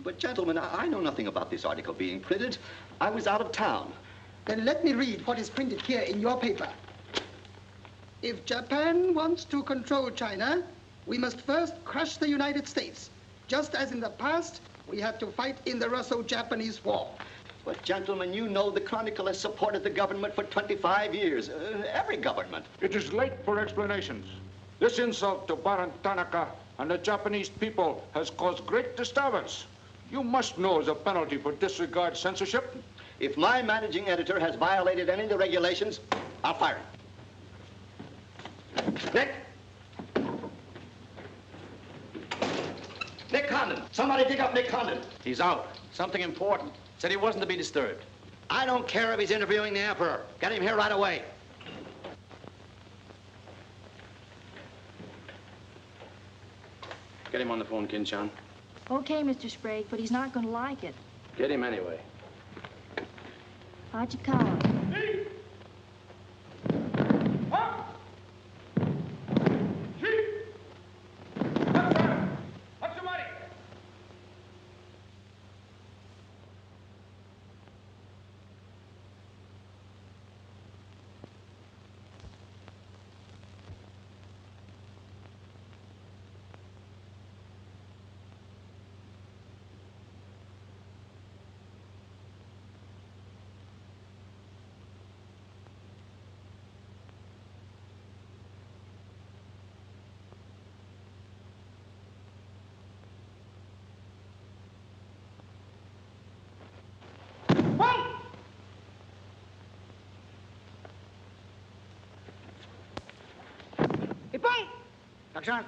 But, gentlemen, I know nothing about this article being printed. I was out of town. Then let me read what is printed here in your paper. If Japan wants to control China, we must first crush the United States. Just as in the past, we had to fight in the Russo-Japanese War. But, gentlemen, you know the Chronicle has supported the government for 25 years. Every government. It is late for explanations. This insult to Baron Tanaka and the Japanese people has caused great disturbance. You must know as a penalty for disregard censorship. If my managing editor has violated any of the regulations, I'll fire him. Nick! Nick Condon! Somebody dig up Nick Condon. He's out. Something important. Said he wasn't to be disturbed. I don't care if he's interviewing the Emperor. Get him here right away. Get him on the phone, Kin-chan. Okay, Mr. Sprague, but he's not going to like it. Get him anyway. Hachikawa. What's the money? Action.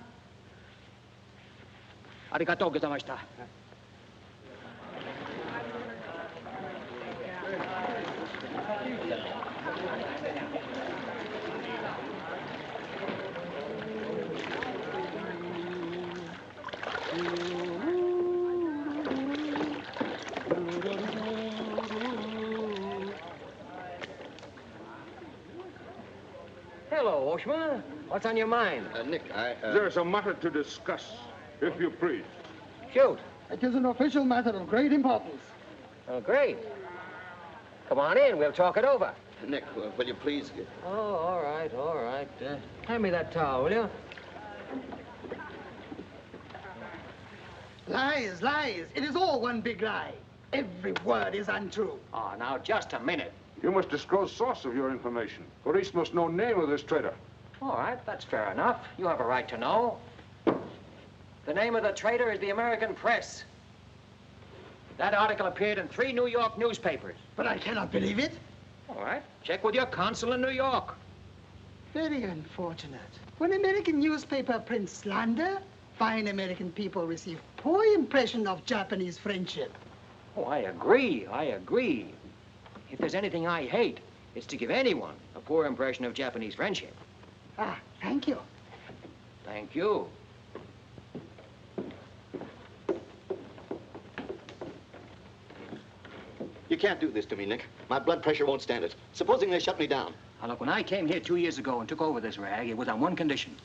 Arigatou gozaimashita. Hello, Oshma. What's on your mind? Nick, There's a matter to discuss, if you please. Shoot. It is an official matter of great importance. Oh, great. Come on in. We'll talk it over. Nick, will you please... Oh, all right, all right. Hand me that towel, will you? Lies, lies. It is all one big lie. Every word is untrue. Oh, now, just a minute. You must disclose source of your information. Police must know name of this traitor. All right, that's fair enough. You have a right to know. The name of the traitor is the American Press. That article appeared in 3 New York newspapers. But I cannot believe it. All right, check with your consul in New York. Very unfortunate. When American newspaper prints slander, fine American people receive poor impression of Japanese friendship. Oh, I agree. I agree. If there's anything I hate, it's to give anyone a poor impression of Japanese friendship. Ah, thank you. Thank you. You can't do this to me, Nick. My blood pressure won't stand it. Supposing they shut me down. Now, look, when I came here 2 years ago and took over this rag, it was on one condition,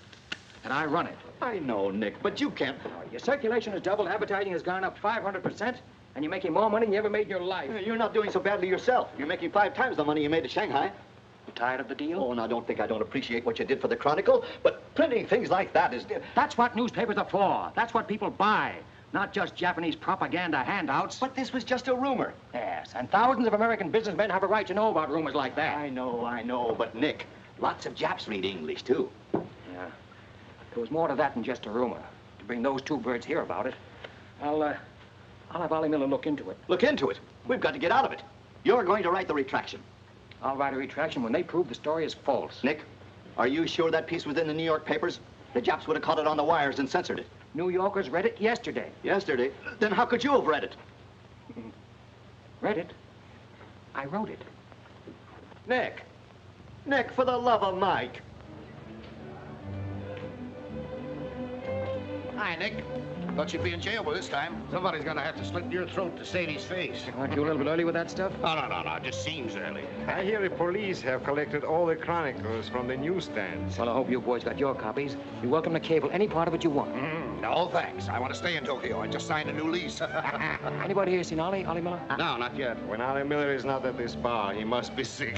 that I run it. I know, Nick, but you can't. Your circulation has doubled, advertising has gone up 500%, and you're making more money than you ever made in your life. You're not doing so badly yourself. You're making 5 times the money you made at Shanghai. You tired of the deal? Oh, now don't think I don't appreciate what you did for the Chronicle, but printing things like that is... That's what newspapers are for. That's what people buy. Not just Japanese propaganda handouts. But this was just a rumor. Yes, and thousands of American businessmen have a right to know about rumors like that. I know, but Nick, lots of Japs read English, too. Yeah. There was more to that than just a rumor. To bring those 2 birds here about it, I'll have Ollie Miller look into it. Look into it? We've got to get out of it. You're going to write the retraction. I'll write a retraction when they prove the story is false. Nick, are you sure that piece was in the New York papers? The Japs would have caught it on the wires and censored it. New Yorkers read it yesterday. Yesterday? Then how could you have read it? Read it? I wrote it. Nick. Nick, for the love of Mike. Hi, Nick. Thought you'd be in jail by this time. Somebody's gonna have to slit your throat to save his face. Aren't you a little bit early with that stuff? No. It just seems early. I hear the police have collected all the chronicles from the newsstands. Well, I hope you boys got your copies. You're welcome to cable any part of it you want. No, thanks. I want to stay in Tokyo. I just signed a new lease. Anybody here seen Ollie Miller? No, not yet. When Ollie Miller is not at this bar, he must be sick.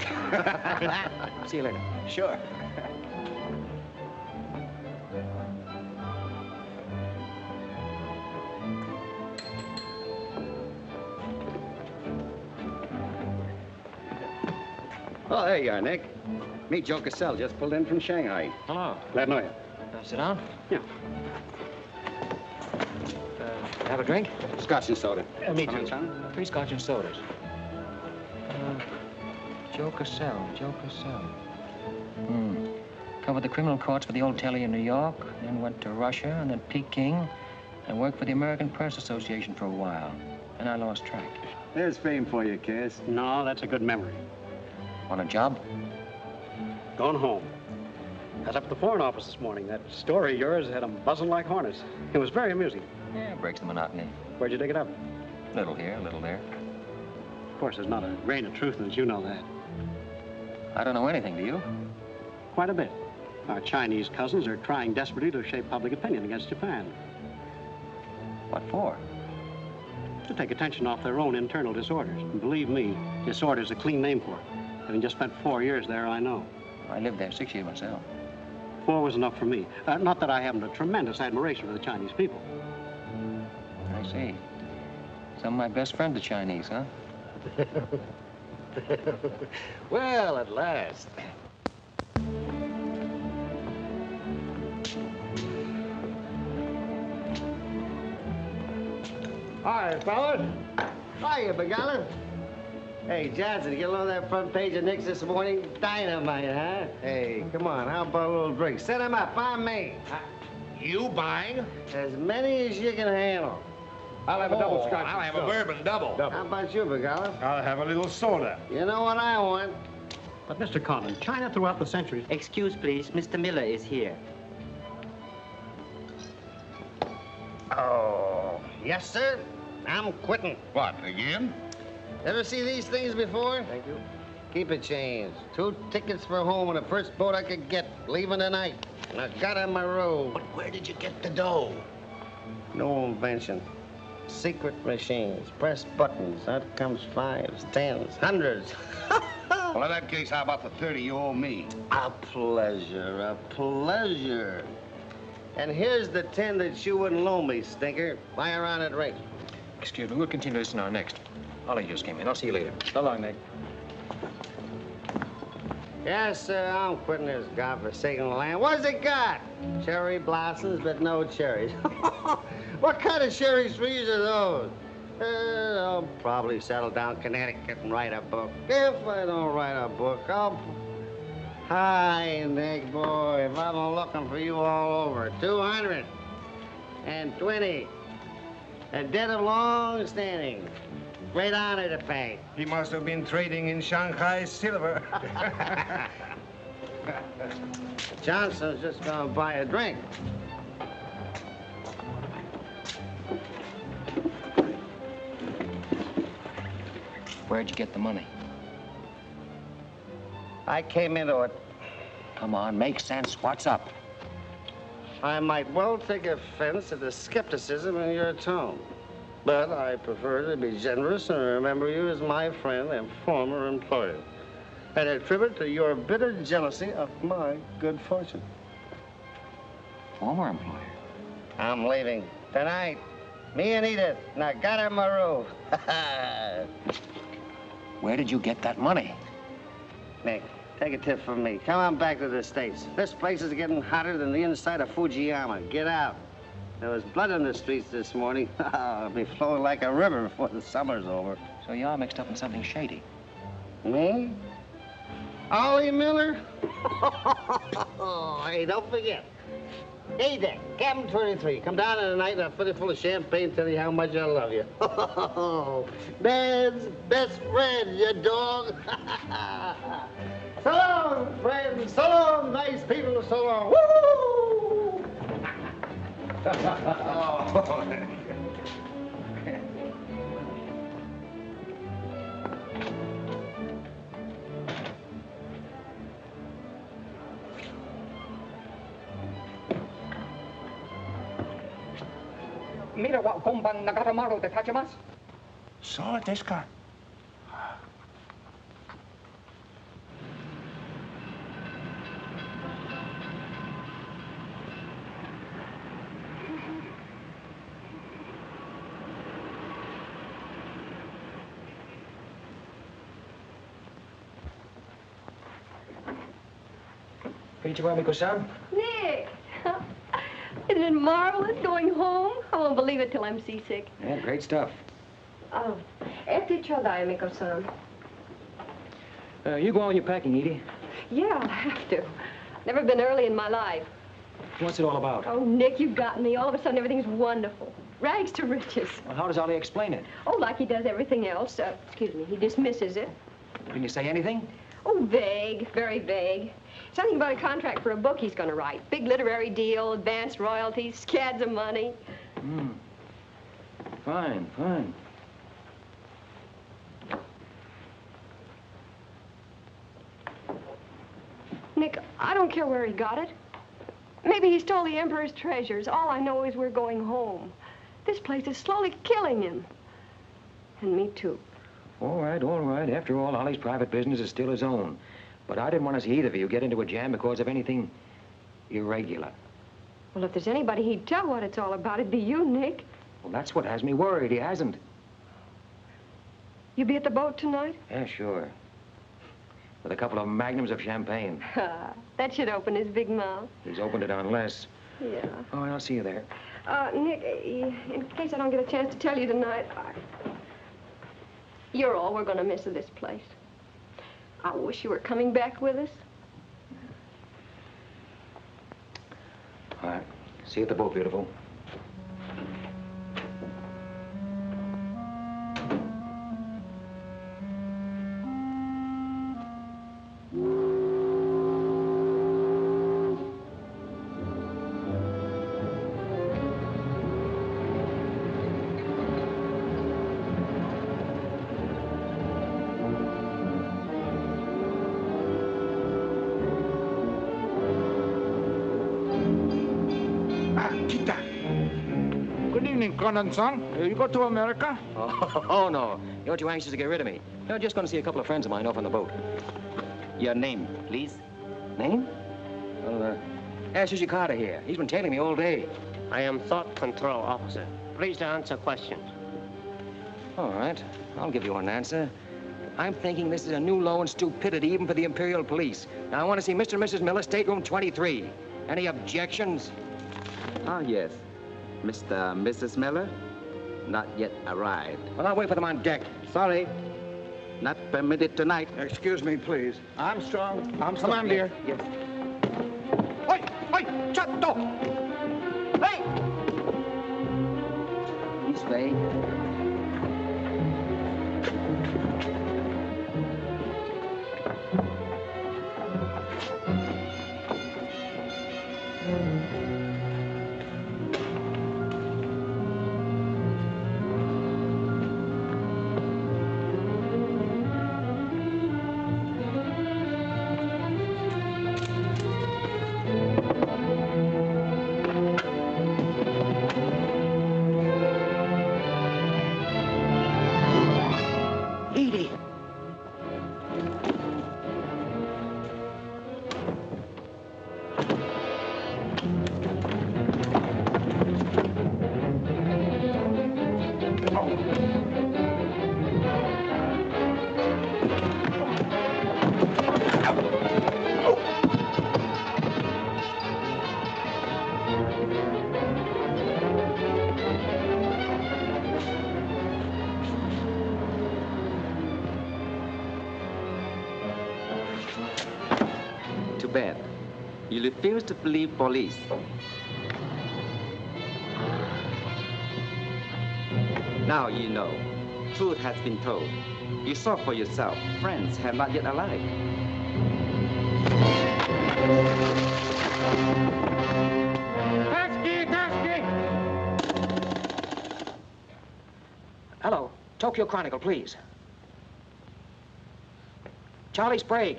See you later. Sure. Oh, there you are, Nick. Meet Joe Cassell, just pulled in from Shanghai. Hello. Glad to know you. Sit down. Yeah. Have a drink? Scotch and soda. Me Come on, too. son. 3 Scotch and sodas. Joe Cassell. Covered the criminal courts for the old telly in New York, then went to Russia and then Peking, and worked for the American Press Association for a while. Then I lost track. There's fame for you, Cass. No, that's a good memory. Want a job? Going home. I was up at the Foreign Office this morning. That story of yours had them buzzing like hornets. It was very amusing. Yeah, breaks the monotony. Where'd you dig it up? Little here, little there. Of course, there's not a grain of truth in it. You know that. I don't know anything, do you? Quite a bit. Our Chinese cousins are trying desperately to shape public opinion against Japan. What for? To take attention off their own internal disorders. And believe me, disorder's a clean name for it. Having just spent 4 years there, I know. I lived there 6 years myself. 4 was enough for me. Not that I haven't a tremendous admiration for the Chinese people. I see. Some of my best friends are Chinese, huh? Well, at last. Hi, fellas. Hiya, Big Allen. Hey, Johnson, get along that front page of Nick's this morning. Dynamite, huh? Hey, come on, how about a little drink? Set him up, I'm me. You buying? As many as you can handle. I'll have a double Scotch. I'll have a bourbon double. How about you, Big Allen? I'll have a little soda. You know what I want? But, Mr. Conlon, China throughout the centuries... Excuse, please. Mr. Miller is here. Oh, yes, sir. I'm quitting. What, again? Ever see these things before? Thank you. Keep it changed. 2 tickets for home on the first boat I could get, leaving tonight. And I got on my road. But where did you get the dough? No invention. Secret machines. Press buttons. Out comes 5s, 10s, 100s. Well, in that case, how about the 30 you owe me? A pleasure, a pleasure. And here's the 10 that you wouldn't loan me, stinker. Buy around at rate. Excuse me, we'll continue this in our next. Ollie just came in. I'll see you later. So long, Nick. Yes, sir, I'm quitting this godforsaken land. What's it got? Cherry blossoms, but no cherries. What kind of cherry trees are those? I'll probably settle down in Connecticut and write a book. If I don't write a book, I'll... Hi, Nick, boy. If I've been looking for you all over. 220. A debt of long standing. Great honor to pay. He must have been trading in Shanghai silver. Johnson's just gonna buy a drink. Where'd you get the money? I came into it. Come on, make sense. What's up? I might well take offense at the skepticism in your tone, but I prefer to be generous and remember you as my friend and former employer, and attribute to your bitter jealousy of my good fortune. Former employer? I'm leaving tonight. Me and Edith, Nagata Maru. Where did you get that money? Nick, take a tip from me. Come on back to the States. This place is getting hotter than the inside of Fujiyama. Get out. There was blood on the streets this morning. It'll be flowing like a river before the summer's over. So you're mixed up in something shady. Me? Ollie Miller? Hey, don't forget. Hey there, Captain 23. Come down tonight and I'll fill you full of champagne, tell you how much I love you. Man's best friend, you dog. So long, friends. So long, nice people. So long. Woo! Mira wa konban Nagatamaru de tachimasu. So desu ka? Konnichiwa, Miko-san. Nick! Isn't it marvelous going home? I won't believe it till I'm seasick. Yeah, great stuff. Oh, ete chodai, Miko-san. You go on your packing, Edie. Yeah, I'll have to. Never been early in my life. What's it all about? Oh, Nick, you got me. All of a sudden, everything's wonderful. Rags to riches. Well, how does Ollie explain it? Oh, like he does everything else. Excuse me, he dismisses it. Didn't you say anything? Oh, vague, very vague. Something about a contract for a book he's going to write. Big literary deal, advanced royalties, scads of money. Fine, fine. Nick, I don't care where he got it. Maybe he stole the Emperor's treasures. All I know is we're going home. This place is slowly killing him. And me, too. All right, all right. After all, Ollie's private business is still his own. But I didn't want to see either of you get into a jam because of anything irregular. Well, if there's anybody he'd tell what it's all about, it'd be you, Nick. Well, that's what has me worried. He hasn't. You be at the boat tonight? Yeah, sure. With a couple of magnums of champagne. That should open his big mouth. He's opened it on less. Yeah. Oh, I'll see you there. Nick, in case I don't get a chance to tell you tonight, you're all we're going to miss of this place. I wish you were coming back with us. All right. See you at the boat, beautiful. Conan-san, you go to America? Oh, no. You're too anxious to get rid of me. You're just going to see a couple of friends of mine off on the boat. Your name, please? Name? Well, ask Sushi Carter here. He's been tailing me all day. I am Thought Control Officer. Please answer questions. All right. I'll give you an answer. I'm thinking this is a new low in stupidity even for the Imperial Police. Now, I want to see Mr. and Mrs. Miller, stateroom 23. Any objections? Ah, yes. Mr. and Mrs. Miller? Not yet arrived. Well, I'll wait for them on deck. Sorry. Not permitted tonight. Excuse me, please. Armstrong. Come on, dear. Yes. Oi! Chatto! He's Spade. Edie! Too bad. You refuse to believe police. Now you know. Truth has been told. You saw for yourself. Friends have not yet arrived. Hello, Tokyo Chronicle, please. Charlie Sprague.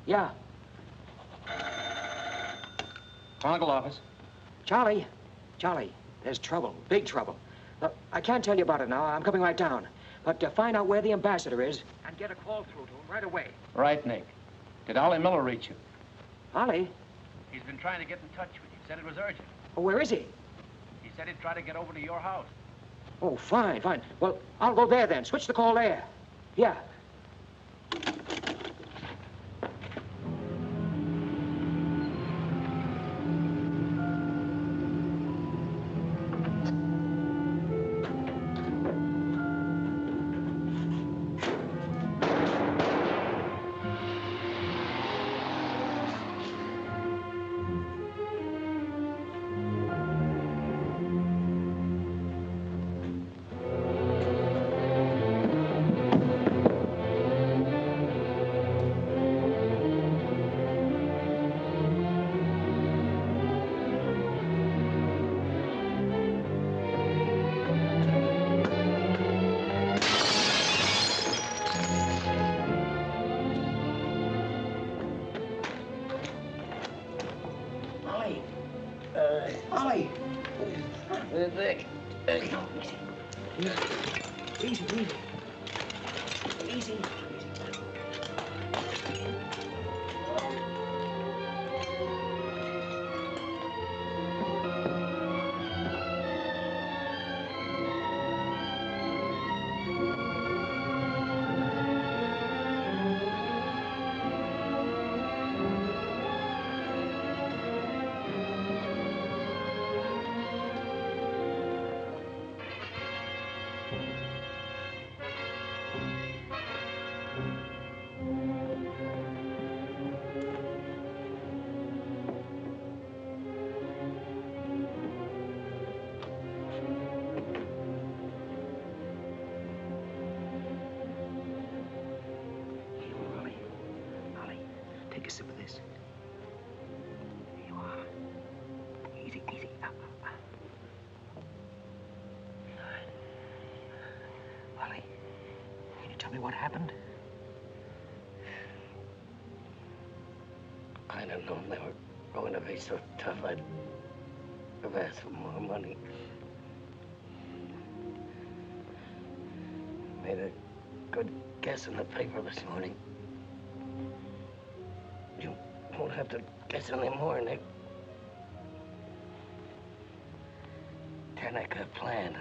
Yeah. Chronicle office. Charlie, there's trouble, big trouble. Look, I can't tell you about it now. I'm coming right down. But to find out where the ambassador is and get a call through to him right away. Right, Nick. Did Ollie Miller reach you? Ollie? He's been trying to get in touch with you. Said it was urgent. Oh, where is he? He said he'd try to get over to your house. Oh, fine. Well, I'll go there then. Switch the call there. Yeah. Ollie! Nick. Easy. Take a sip of this. Here you are. Easy. Ollie, can you tell me what happened? I don't know. They were going to be so tough, I'd have asked for more money. Made a good guess in the paper this morning. You won't have to guess anymore, Nick. Tanaka planned.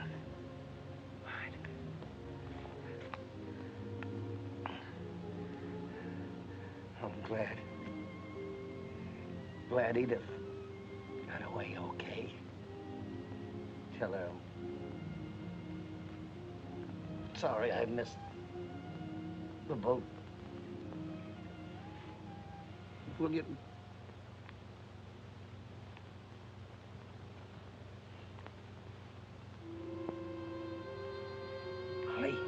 I'm glad Edith got away okay. Tell her I'm sorry I missed the boat. Will you? Charlie.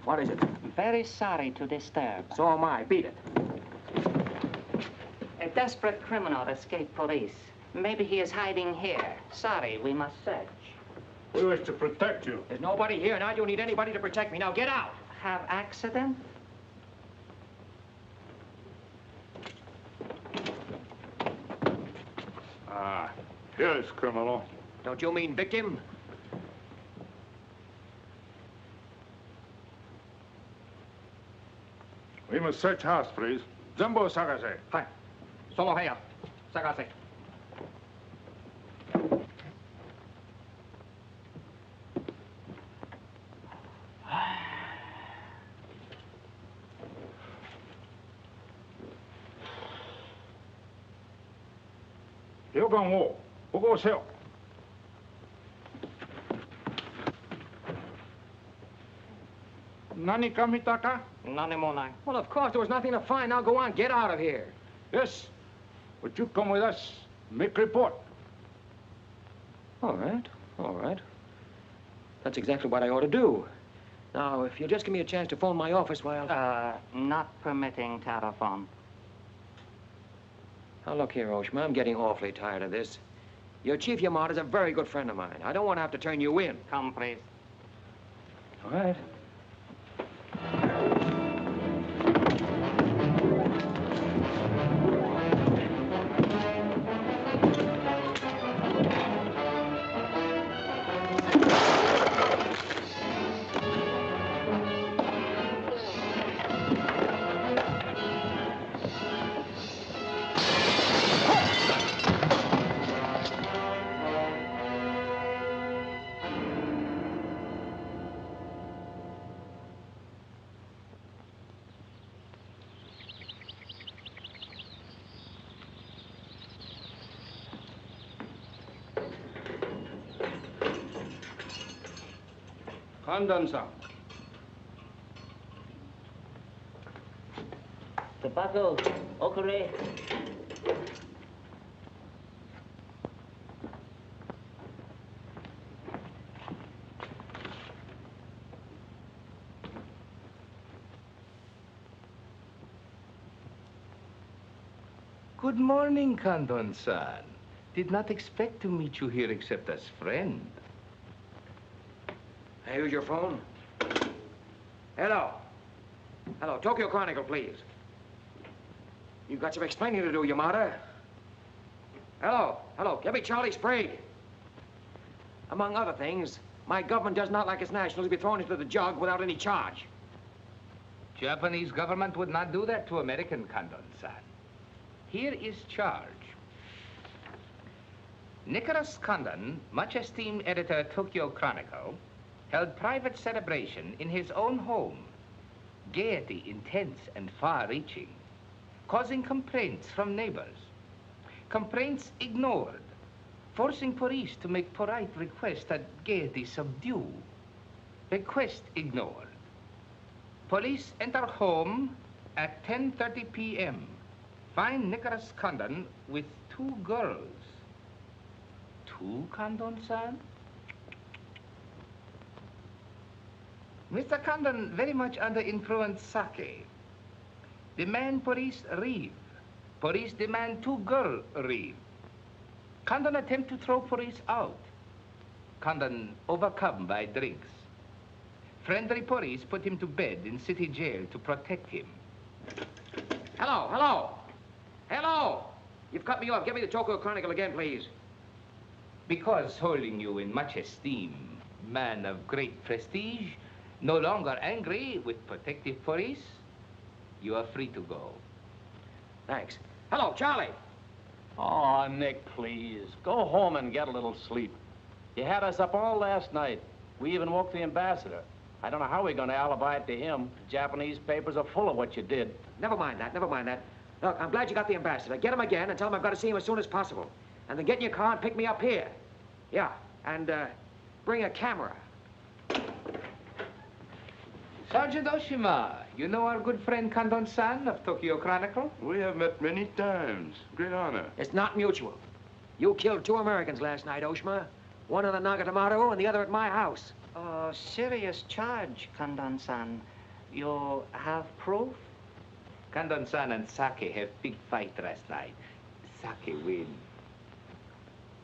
What is it? Very sorry to disturb. So am I. Beat it. A desperate criminal escaped police. Maybe he is hiding here. Sorry, we must search. We wish to protect you. There's nobody here, and I don't need anybody to protect me. Now get out. Have accident? Ah, here's criminal. Don't you mean victim? We must search house, please. Jumbo Sagase. Hi. Solo here. Sagase. 요강 오, 보고 오세요. Nani kamitaka? None more. Well, of course, there was nothing to find. Now go on, get out of here. Yes. Would you come with us? Make report. All right, all right. That's exactly what I ought to do. Now, if you'll just give me a chance to phone my office while... Not permitting telephone. Now, look here, Oshma, I'm getting awfully tired of this. Your Chief Yamada's a very good friend of mine. I don't want to have to turn you in. Come, please. All right. Condon-san. Tobacco, okare. Good morning, Condon-san. Did not expect to meet you here except as friend. Here's your phone. Hello. Hello, Tokyo Chronicle, please. You've got some explaining to do, Yamada. Hello, hello, give me Charlie Sprague. Among other things, my government does not like its nationals to be thrown into the jug without any charge. Japanese government would not do that to American, Condon-san. Here is charge. Nicholas Condon, much esteemed editor Tokyo Chronicle, held private celebration in his own home. Gaiety intense and far-reaching, causing complaints from neighbors. Complaints ignored, forcing police to make polite requests that gaiety subdue. Request ignored. Police enter home at 10:30 p.m. Find Nicholas Condon with 2 girls. 2, Condon-san? Mr. Condon very much under influence sake. Demand police reeve. Police demand 2 girl reeve. Condon attempt to throw police out. Condon overcome by drinks. Friendly police put him to bed in city jail to protect him. Hello, hello. Hello. You've cut me off. Give me the Tokyo Chronicle again, please. Because holding you in much esteem, man of great prestige, no longer angry with protective police, you are free to go. Thanks. Hello, Charlie. Oh, Nick, please. Go home and get a little sleep. You had us up all last night. We even woke the ambassador. I don't know how we're going to alibi it to him. The Japanese papers are full of what you did. Never mind that, never mind that. Look, I'm glad you got the ambassador. Get him again and tell him I've got to see him as soon as possible. And then get in your car and pick me up here. Yeah, and bring a camera. Sergeant Oshima, you know our good friend Kandon-san of Tokyo Chronicle? We have met many times. Great honor. It's not mutual. You killed 2 Americans last night, Oshima. One in the Nagatomaru and the other at my house. Oh, serious charge, Kandon-san. You have proof? Kandon-san and Sake have big fight last night. Sake win.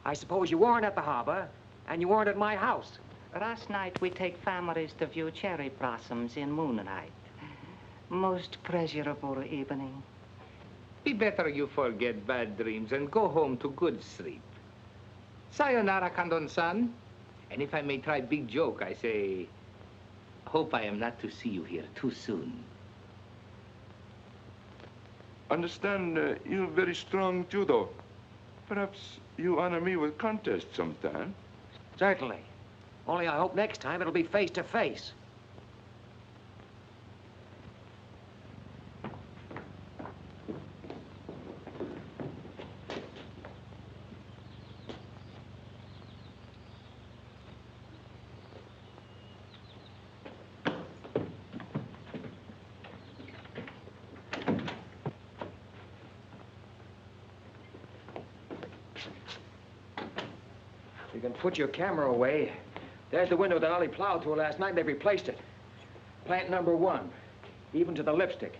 I suppose you weren't at the harbor, and you weren't at my house. Last night we take families to view cherry blossoms in moonlight. Most pleasurable evening. Be better you forget bad dreams and go home to good sleep. Sayonara, Kandon-san. And if I may try big joke, I say, hope I am not to see you here too soon. Understand, you have very strong judo. Perhaps you honor me with contest sometime. Certainly. Only I hope next time it'll be face to face. You can put your camera away. There's the window that Ollie plowed through last night, and they've replaced it. Plant number 1, even to the lipstick.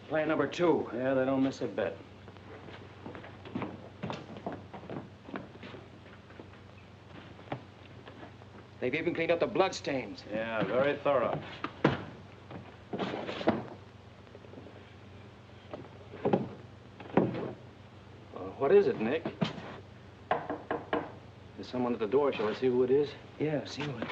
Plant number 2. Yeah, they don't miss a bit. They've even cleaned up the blood stains. Yeah, very thorough. What is it, Nick? There's someone at the door. Shall I see who it is? Yeah, see who it is.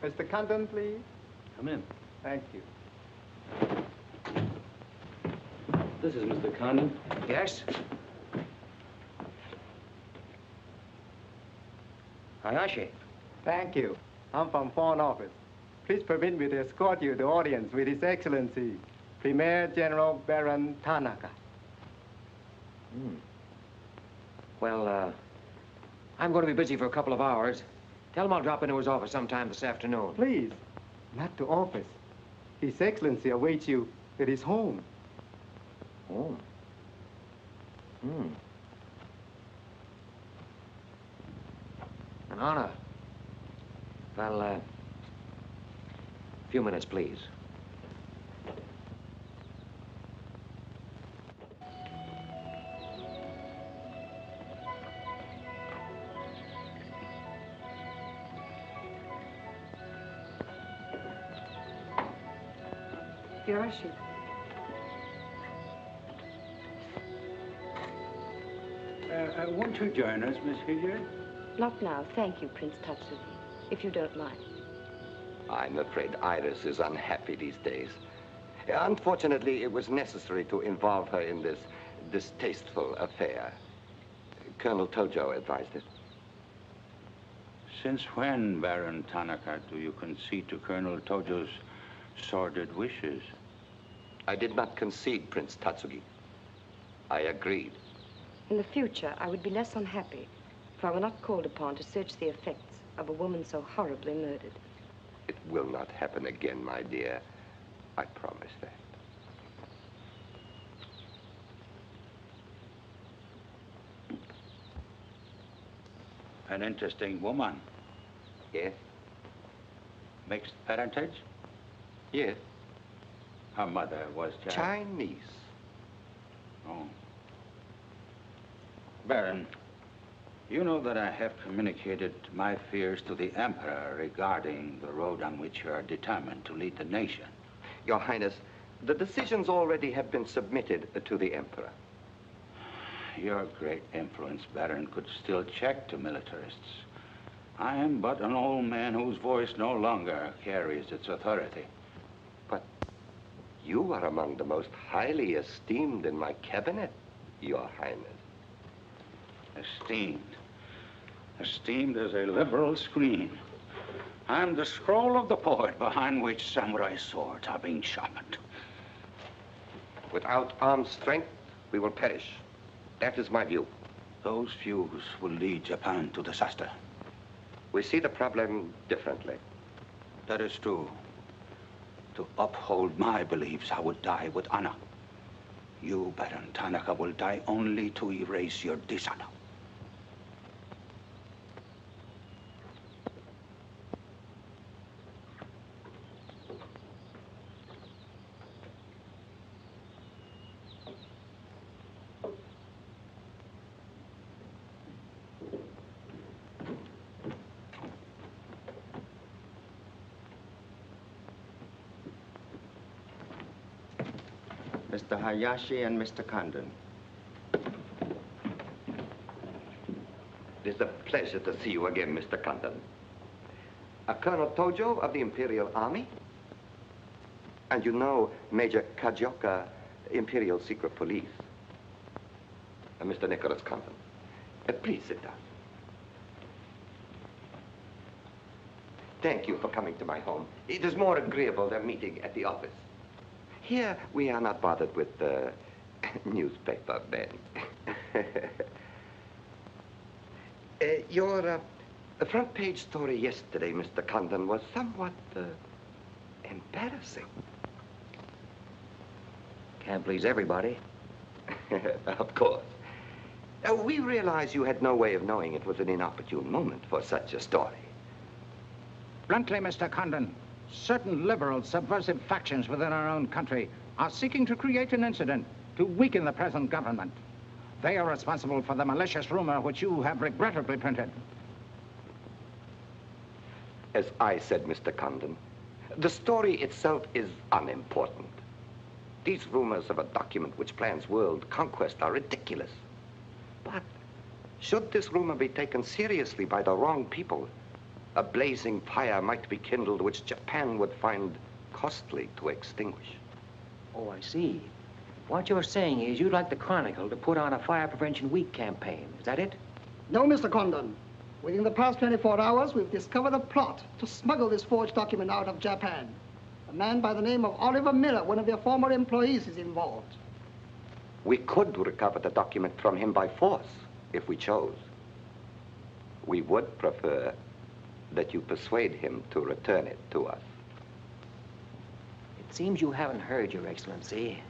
Mr. Condon, please. Come in. Thank you. This is Mr. Condon. Yes? Hayashi. Thank you. I'm from Foreign Office. Please permit me to escort you to audience with His Excellency, Premier General Baron Tanaka. Well, I'm going to be busy for a couple of hours. Tell him I'll drop into his office sometime this afternoon. Please, not to office. His Excellency awaits you at his home. Home? An honor. Well, a few minutes, please. Hiroshi. Won't you join us, Miss Hilliard? Not now, thank you, Prince Tatsuki, if you don't mind. I'm afraid Iris is unhappy these days. Unfortunately, it was necessary to involve her in this distasteful affair. Colonel Tojo advised it. Since when, Baron Tanaka, do you concede to Colonel Tojo's sordid wishes? I did not concede, Prince Tatsugi. I agreed. In the future, I would be less unhappy if I were not called upon to search the effects of a woman so horribly murdered. It will not happen again, my dear. I promise that. An interesting woman. Yes? Mixed parentage? Yes. Her mother was Chinese. Oh. Baron, you know that I have communicated my fears to the Emperor regarding the road on which you are determined to lead the nation. Your Highness, the decisions already have been submitted to the Emperor. Your great influence, Baron, could still check the militarists. I am but an old man whose voice no longer carries its authority. But you are among the most highly esteemed in my cabinet, Your Highness. Esteemed. Esteemed as a liberal screen. I'm the scroll of the poet behind which samurai swords are being sharpened. Without armed strength, we will perish. That is my view. Those views will lead Japan to disaster. We see the problem differently. That is true. To uphold my beliefs, I would die with honor. You, Baron Tanaka, will die only to erase your dishonor. Mr. Hayashi and Mr. Condon. It is a pleasure to see you again, Mr. Condon. Colonel Tojo of the Imperial Army. And you know Major Kajioka, Imperial Secret Police. Mr. Nicholas Condon. Please sit down. Thank you for coming to my home. It is more agreeable than meeting at the office. Here, we are not bothered with newspaper men. Your front page story yesterday, Mr. Condon, was somewhat embarrassing. Can't please everybody. Of course. We realize you had no way of knowing it was an inopportune moment for such a story. Bluntly, Mr. Condon, certain liberal subversive factions within our own country are seeking to create an incident to weaken the present government. They are responsible for the malicious rumor which you have regrettably printed. As I said, Mr. Condon, the story itself is unimportant. These rumors of a document which plans world conquest are ridiculous. But should this rumor be taken seriously by the wrong people, a blazing fire might be kindled which Japan would find costly to extinguish. Oh, I see. What you're saying is you'd like the Chronicle to put on a Fire Prevention Week campaign. Is that it? No, Mr. Condon. Within the past 24 hours, we've discovered a plot to smuggle this forged document out of Japan. A man by the name of Oliver Miller, one of their former employees, is involved. We could recover the document from him by force, if we chose. We would prefer that you persuade him to return it to us. It seems you haven't heard, Your Excellency.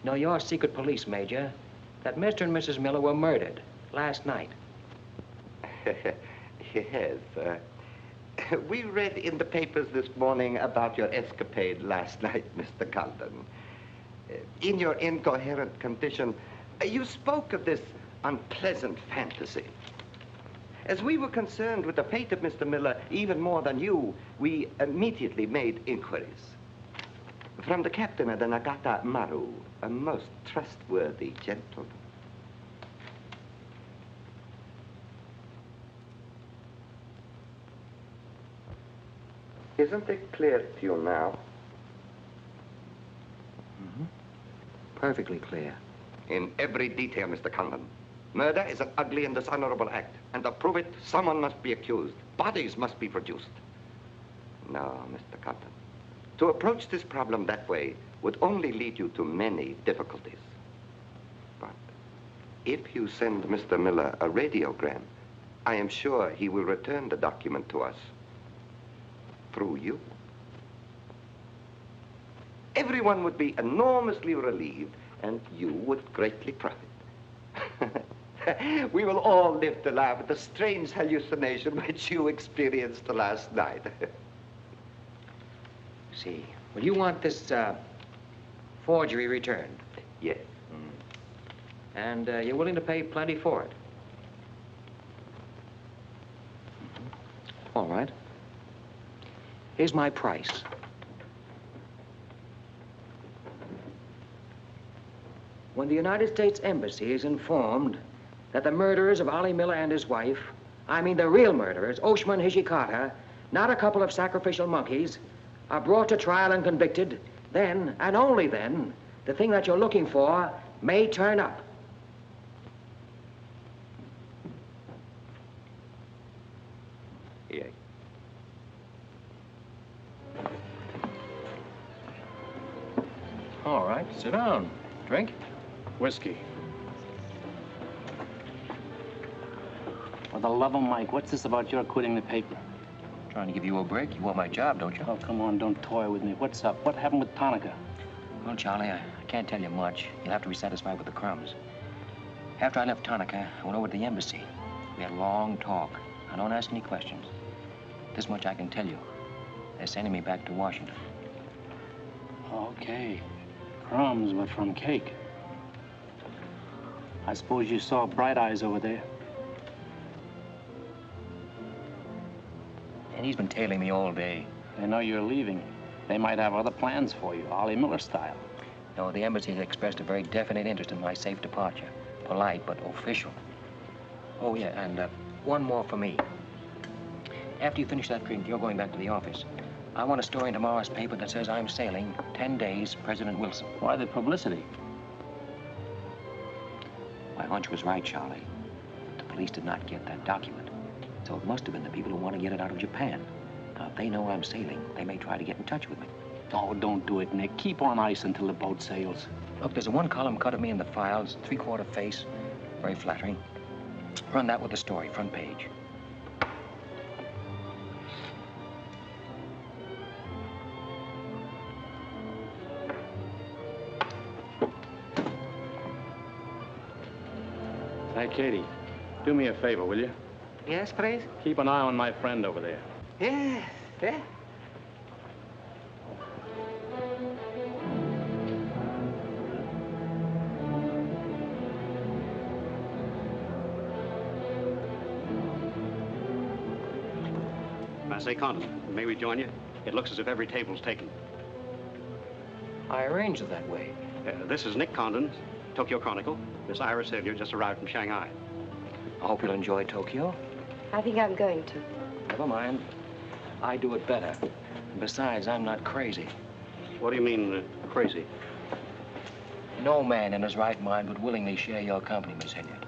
No, your secret police, Major, that Mr. and Mrs. Miller were murdered last night. Yes. We read in the papers this morning about your escapade last night, Mr. Condon. In your incoherent condition, you spoke of this unpleasant fantasy. As we were concerned with the fate of Mr. Miller even more than you, we immediately made inquiries. From the captain of the Nagata Maru, a most trustworthy gentleman. Isn't it clear to you now? Mm-hmm. Perfectly clear. In every detail, Mr. Condon. Murder is an ugly and dishonorable act, and to prove it, someone must be accused. Bodies must be produced. No, Mr. Condon. To approach this problem that way would only lead you to many difficulties. But if you send Mr. Miller a radiogram, I am sure he will return the document to us through you. Everyone would be enormously relieved, and you would greatly profit. We will all live to laugh at the strange hallucination which you experienced last night. See. Well, you want this forgery returned? Yes. And you're willing to pay plenty for it? All right. Here's my price. When the United States Embassy is informed that the murderers of Ollie Miller and his wife, I mean the real murderers, Oshman Hijikata, not a couple of sacrificial monkeys, are brought to trial and convicted, then, and only then, the thing that you're looking for may turn up. Here. All right, sit down. Drink? Whiskey. For the love of Mike, what's this about your quitting the paper? Trying to give you a break. You want my job, don't you? Oh, come on, don't toy with me. What's up? What happened with Tonica? Well, Charlie, I can't tell you much. You'll have to be satisfied with the crumbs. After I left Tonica, I went over to the embassy. We had a long talk. Now, don't ask any questions. This much I can tell you. They're sending me back to Washington. Okay. Crumbs, but from cake. I suppose you saw Bright Eyes over there. And he's been tailing me all day. They know you're leaving. They might have other plans for you, Ollie Miller style. No, the embassy has expressed a very definite interest in my safe departure. Polite, but official. Oh, yeah, and one more for me. After you finish that drink, you're going back to the office. I want a story in tomorrow's paper that says I'm sailing 10 days, President Wilson. Why the publicity? My hunch was right, Charlie. The police did not get that document. So it must have been the people who want to get it out of Japan. Now, if they know I'm sailing, they may try to get in touch with me. Oh, don't do it, Nick. Keep on ice until the boat sails. Look, there's a one-column cut of me in the files, 3/4 face. Very flattering. Run that with the story, front page. Hey, Katie, do me a favor, will you? Yes, please? Keep an eye on my friend over there. Yes, yes. I say, Condon, may we join you? It looks as if every table's taken. I arranged it that way. This is Nick Condon, Tokyo Chronicle. Miss Iris Sylvia just arrived from Shanghai. I hope you'll enjoy Tokyo. I think I'm going to. Never mind. I do it better. Besides, I'm not crazy. What do you mean, crazy? No man in his right mind would willingly share your company, Miss Hilliard.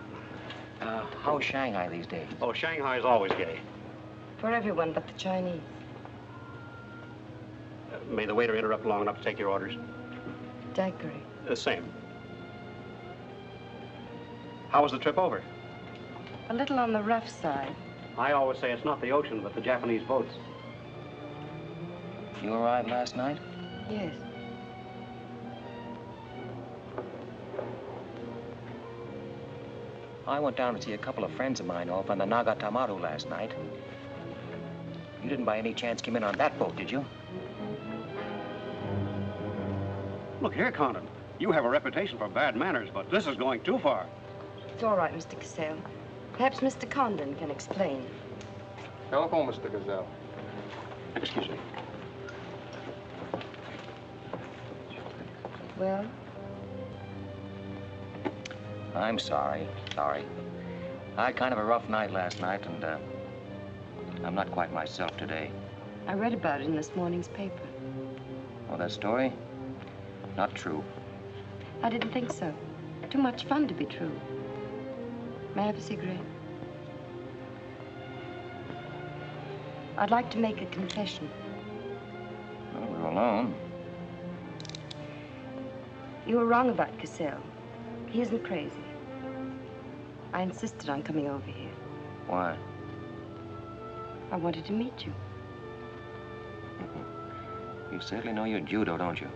How's Shanghai these days? Oh, Shanghai's always gay. For everyone but the Chinese. May the waiter interrupt long enough to take your orders? Daiquiri. Same. How was the trip over? A little on the rough side. I always say it's not the ocean, but the Japanese boats. You arrived last night? Yes. I went down to see a couple of friends of mine off on the Nagatamaru last night. You didn't by any chance come in on that boat, did you? Look here, Condon. You have a reputation for bad manners, but this is going too far. It's all right, Mr. Cassell. Perhaps Mr. Condon can explain. Telephone, Mr. Gazelle. Excuse me. Well? I'm sorry. Sorry. I had kind of a rough night last night, and I'm not quite myself today. I read about it in this morning's paper. Oh, that story? Not true. I didn't think so. Too much fun to be true. May I have a cigarette? I'd like to make a confession. Well, we're alone. You were wrong about Cassell. He isn't crazy. I insisted on coming over here. Why? I wanted to meet you. You certainly know your judo, don't you?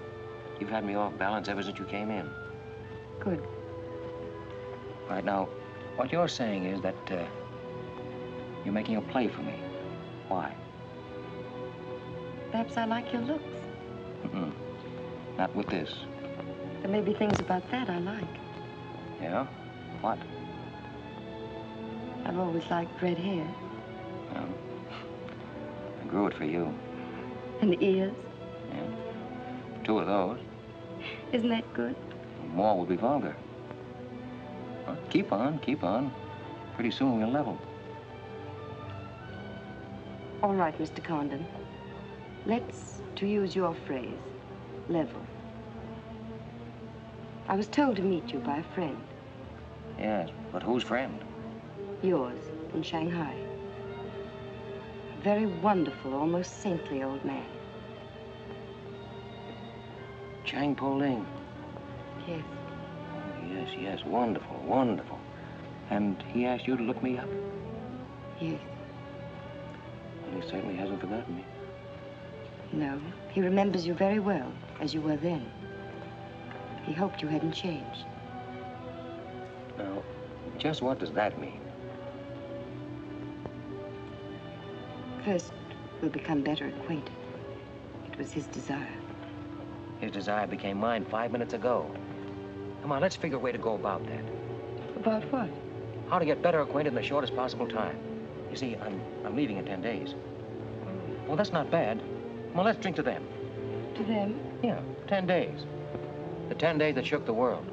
You've had me off balance ever since you came in. Good. Right now, what you're saying is that you're making a play for me. Why? Perhaps I like your looks. Mm-mm. Not with this. There may be things about that I like. Yeah? What? I've always liked red hair. Well, I grew it for you. And ears. Yeah. 2 of those. Isn't that good? More would be vulgar. Huh? Keep on, keep on. Pretty soon we'll level. All right, Mr. Condon. Let's, to use your phrase, level. I was told to meet you by a friend. Yes, but whose friend? Yours, in Shanghai. A very wonderful, almost saintly old man. Chang Po Ling. Yes. Oh, yes, yes, wonderful, wonderful. And he asked you to look me up? Yes. Well, he certainly hasn't forgotten me. No, he remembers you very well, as you were then. He hoped you hadn't changed. Now, just what does that mean? First, we'll become better acquainted. It was his desire. His desire became mine 5 minutes ago. Come on, let's figure a way to go about that. About what? How to get better acquainted in the shortest possible time. You see, I'm leaving in 10 days. Well, that's not bad. Well, let's drink to them. To them? Yeah, 10 days. The 10 days that shook the world.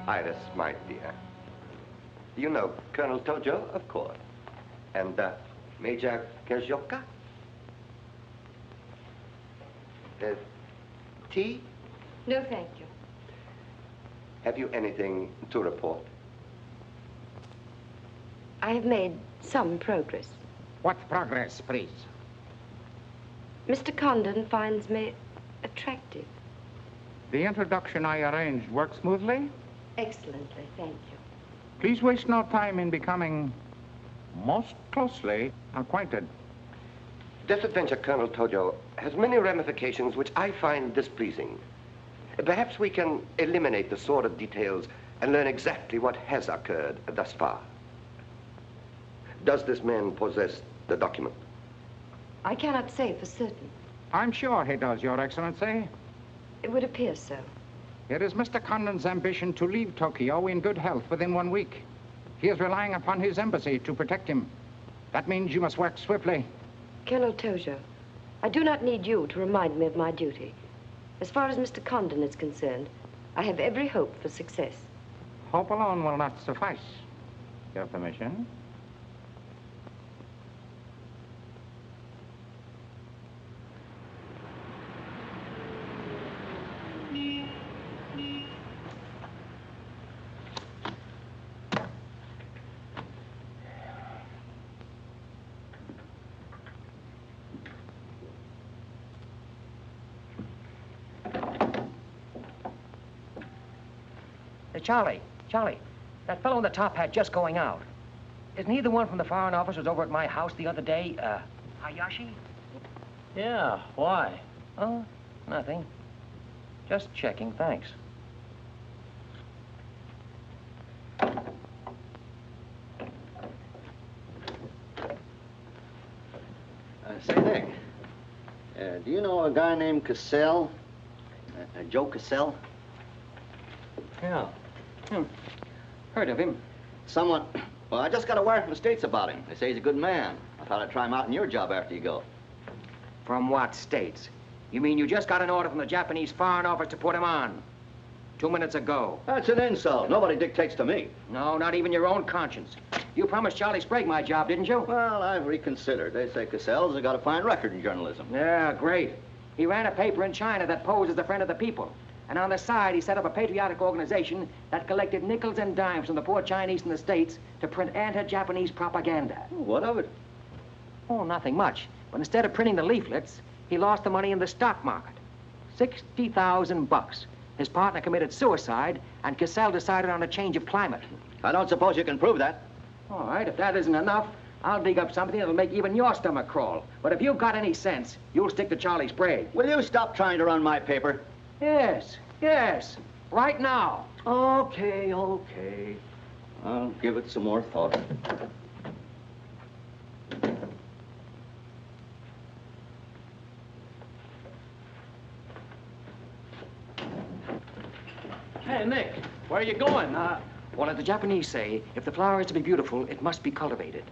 Iris, my dear. You know Colonel Tojo, of course. And Major Kezhoka? Tea? No, thank you. Have you anything to report? I have made some progress. What progress, please? Mr. Condon finds me attractive. The introduction I arranged worked smoothly? Excellently, thank you. Please waste no time in becoming most closely acquainted. This adventure, Colonel Tojo, has many ramifications which I find displeasing. Perhaps we can eliminate the sordid details and learn exactly what has occurred thus far. Does this man possess the document? I cannot say for certain. I'm sure he does, Your Excellency. It would appear so. It is Mr. Condon's ambition to leave Tokyo in good health within 1 week. He is relying upon his embassy to protect him. That means you must work swiftly. Colonel Tojo, I do not need you to remind me of my duty. As far as Mr. Condon is concerned, I have every hope for success. Hope alone will not suffice. Your permission? Charlie, that fellow in the top hat just going out. Isn't he the one from the Foreign Office who was over at my house the other day? Hayashi? Yeah, why? Oh, nothing. Just checking, thanks. Say, Nick, do you know a guy named Cassell? Joe Cassell? Yeah. Heard of him. Someone... Well, I just got a wire from the States about him. They say he's a good man. I thought I'd try him out in your job after you go. From what states? You mean you just got an order from the Japanese Foreign Office to put him on? 2 minutes ago. That's an insult. Nobody dictates to me. No, not even your own conscience. You promised Charlie Sprague my job, didn't you? Well, I've reconsidered. They say Cassell's got a fine record in journalism. Yeah, great. He ran a paper in China that posed as a friend of the people. And on the side, he set up a patriotic organization that collected nickels and dimes from the poor Chinese in the States to print anti-Japanese propaganda. What of it? Oh, nothing much. But instead of printing the leaflets, he lost the money in the stock market. $60,000. His partner committed suicide, and Cassell decided on a change of climate. I don't suppose you can prove that. All right, if that isn't enough, I'll dig up something that'll make even your stomach crawl. But if you've got any sense, you'll stick to Charlie Sprague. Will you stop trying to run my paper? Yes. Right now. Okay. I'll give it some more thought. Nick, where are you going? Well, as the Japanese say, if the flower is to be beautiful, it must be cultivated.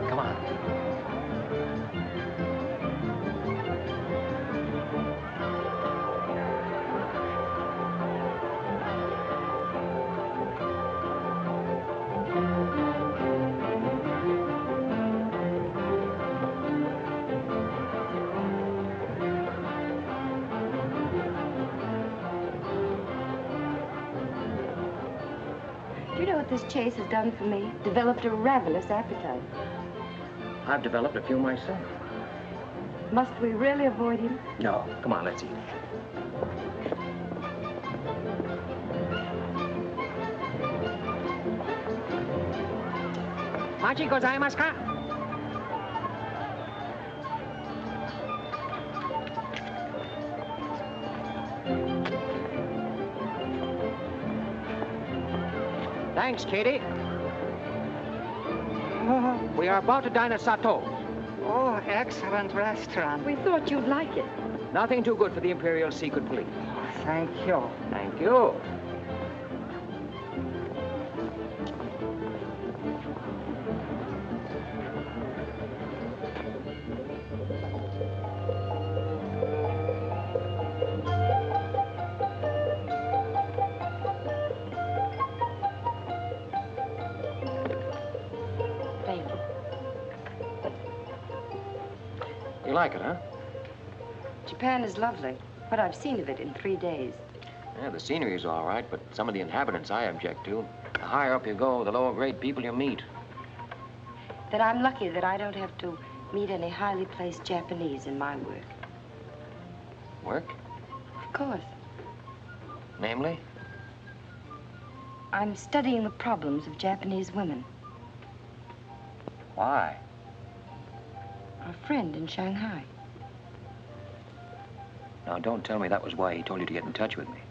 Come on. Do you know what this chase has done for me? Developed a ravenous appetite. I've developed a few myself. Must we really avoid him? No, come on, let's eat. Machi gozaimasu ka? Thanks, Katie. We are about to dine at Sato. Oh, excellent restaurant. We thought you'd like it. Nothing too good for the Imperial Secret Police. Thank you. Thank you. Thank you. You like it, huh? Japan is lovely. What I've seen of it in 3 days. Yeah, the scenery is all right, but some of the inhabitants I object to. The higher up you go, the lower grade people you meet. Then I'm lucky that I don't have to meet any highly placed Japanese in my work. Work? Of course. Namely? I'm studying the problems of Japanese women. Why? A friend in Shanghai. Now, don't tell me that was why he told you to get in touch with me.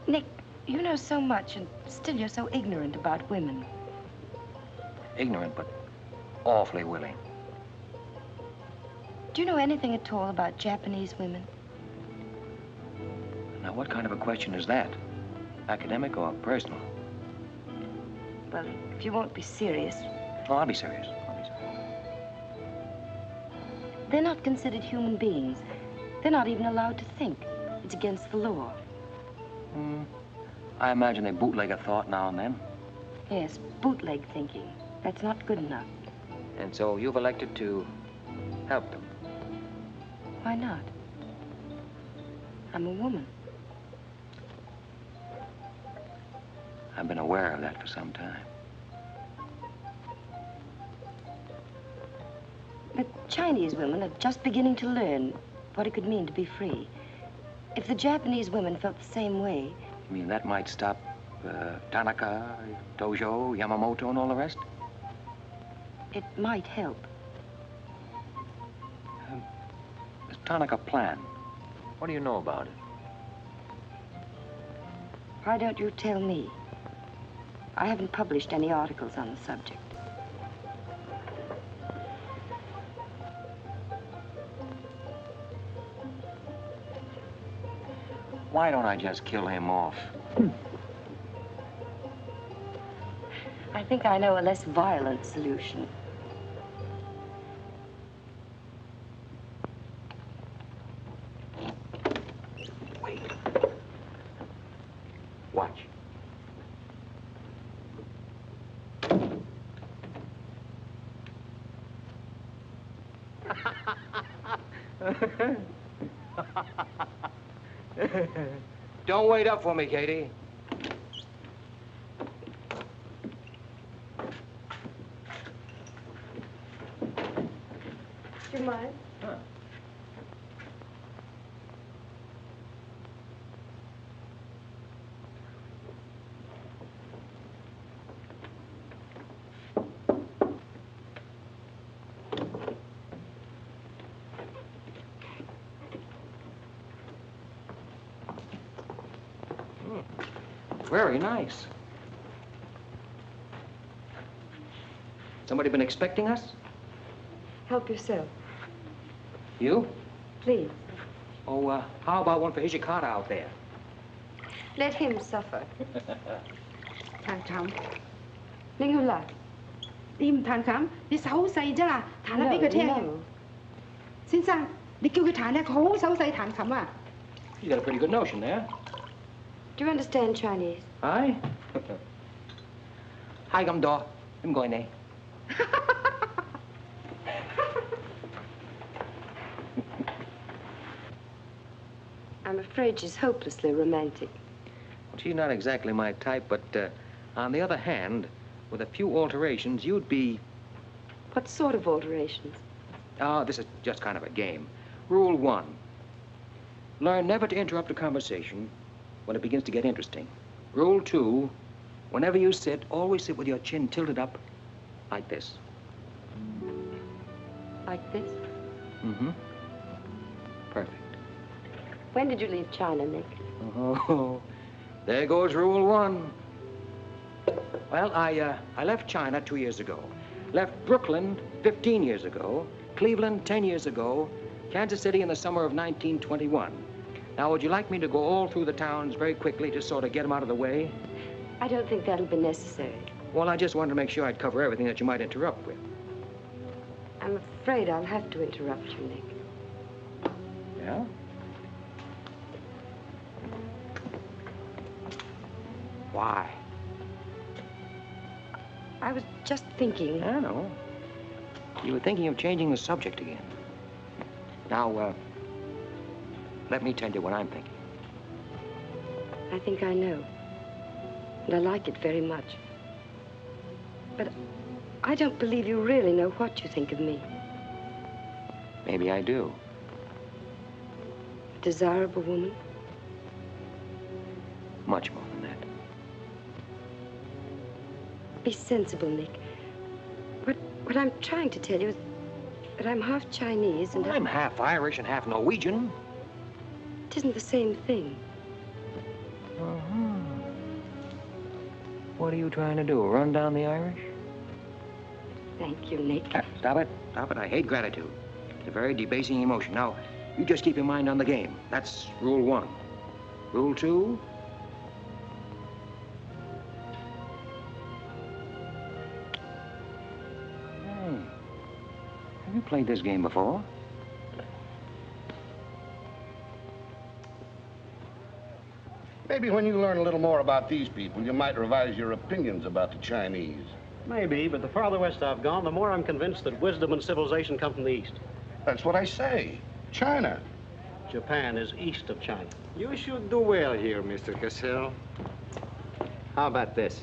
Nick, you know so much, and still you're so ignorant about women. Ignorant, but awfully willing. Do you know anything at all about Japanese women? Now, what kind of a question is that? Academic or personal? Well, if you won't be serious. Oh, I'll be serious. They're not considered human beings. They're not even allowed to think. It's against the law. I imagine they bootleg a thought now and then. Yes, bootleg thinking. That's not good enough. And so you've elected to help them. Why not? I'm a woman. I've been aware of that for some time. But Chinese women are just beginning to learn what it could mean to be free. If the Japanese women felt the same way... You mean that might stop Tanaka, Tojo, Yamamoto, and all the rest? It might help. This Tanaka plan, what do you know about it? Why don't you tell me? I haven't published any articles on the subject. Why don't I just kill him off? I think I know a less violent solution. Wait. Watch. Don't wait up for me, Katie. Do you mind? Very nice. Somebody been expecting us? Help yourself. You? Please. Oh, how about one for Hijikata out there? Let him suffer. 談冚，拎佢嚟。你唔彈琴，你手好細啫啦，彈下俾佢聽。No. 先生，你叫佢彈咧，佢好手勢彈琴啊。You got a pretty good notion there. Do you understand Chinese? Aye. Hi,咁多，點解呢？ I'm afraid she's hopelessly romantic. Well, she's not exactly my type, but on the other hand, with a few alterations, you'd be... What sort of alterations? Oh, this is just kind of a game. Rule 1. Learn never to interrupt a conversation when it begins to get interesting. Rule 2. Whenever you sit, always sit with your chin tilted up like this. Like this? Mm-hmm. Perfect. When did you leave China, Nick? Oh, there goes Rule 1. Well, I left China 2 years ago. Left Brooklyn 15 years ago. Cleveland 10 years ago. Kansas City in the summer of 1921. Now, would you like me to go all through the towns very quickly to sort of get them out of the way? I don't think that'll be necessary. Well, I just wanted to make sure I'd cover everything that you might interrupt with. I'm afraid I'll have to interrupt you, Nick. Yeah? Why? I was just thinking... I know. You were thinking of changing the subject again. Now, let me tell you what I'm thinking. I think I know. And I like it very much. But I don't believe you really know what you think of me. Maybe I do. A desirable woman? Much more than that. Be sensible, Nick. What I'm trying to tell you is that I'm half Chinese and... Well, I'm half Irish and half Norwegian. It isn't the same thing. Uh-huh. What are you trying to do, run down the Irish? Thank you, Nick. Stop it. Stop it. I hate gratitude. It's a very debasing emotion. Now, you just keep your mind on the game. That's Rule 1. Rule 2... Have you played this game before? Maybe when you learn a little more about these people, you might revise your opinions about the Chinese. Maybe, but the farther west I've gone, the more I'm convinced that wisdom and civilization come from the east. That's what I say. China. Japan is east of China. You should do well here, Mr. Cassell. How about this?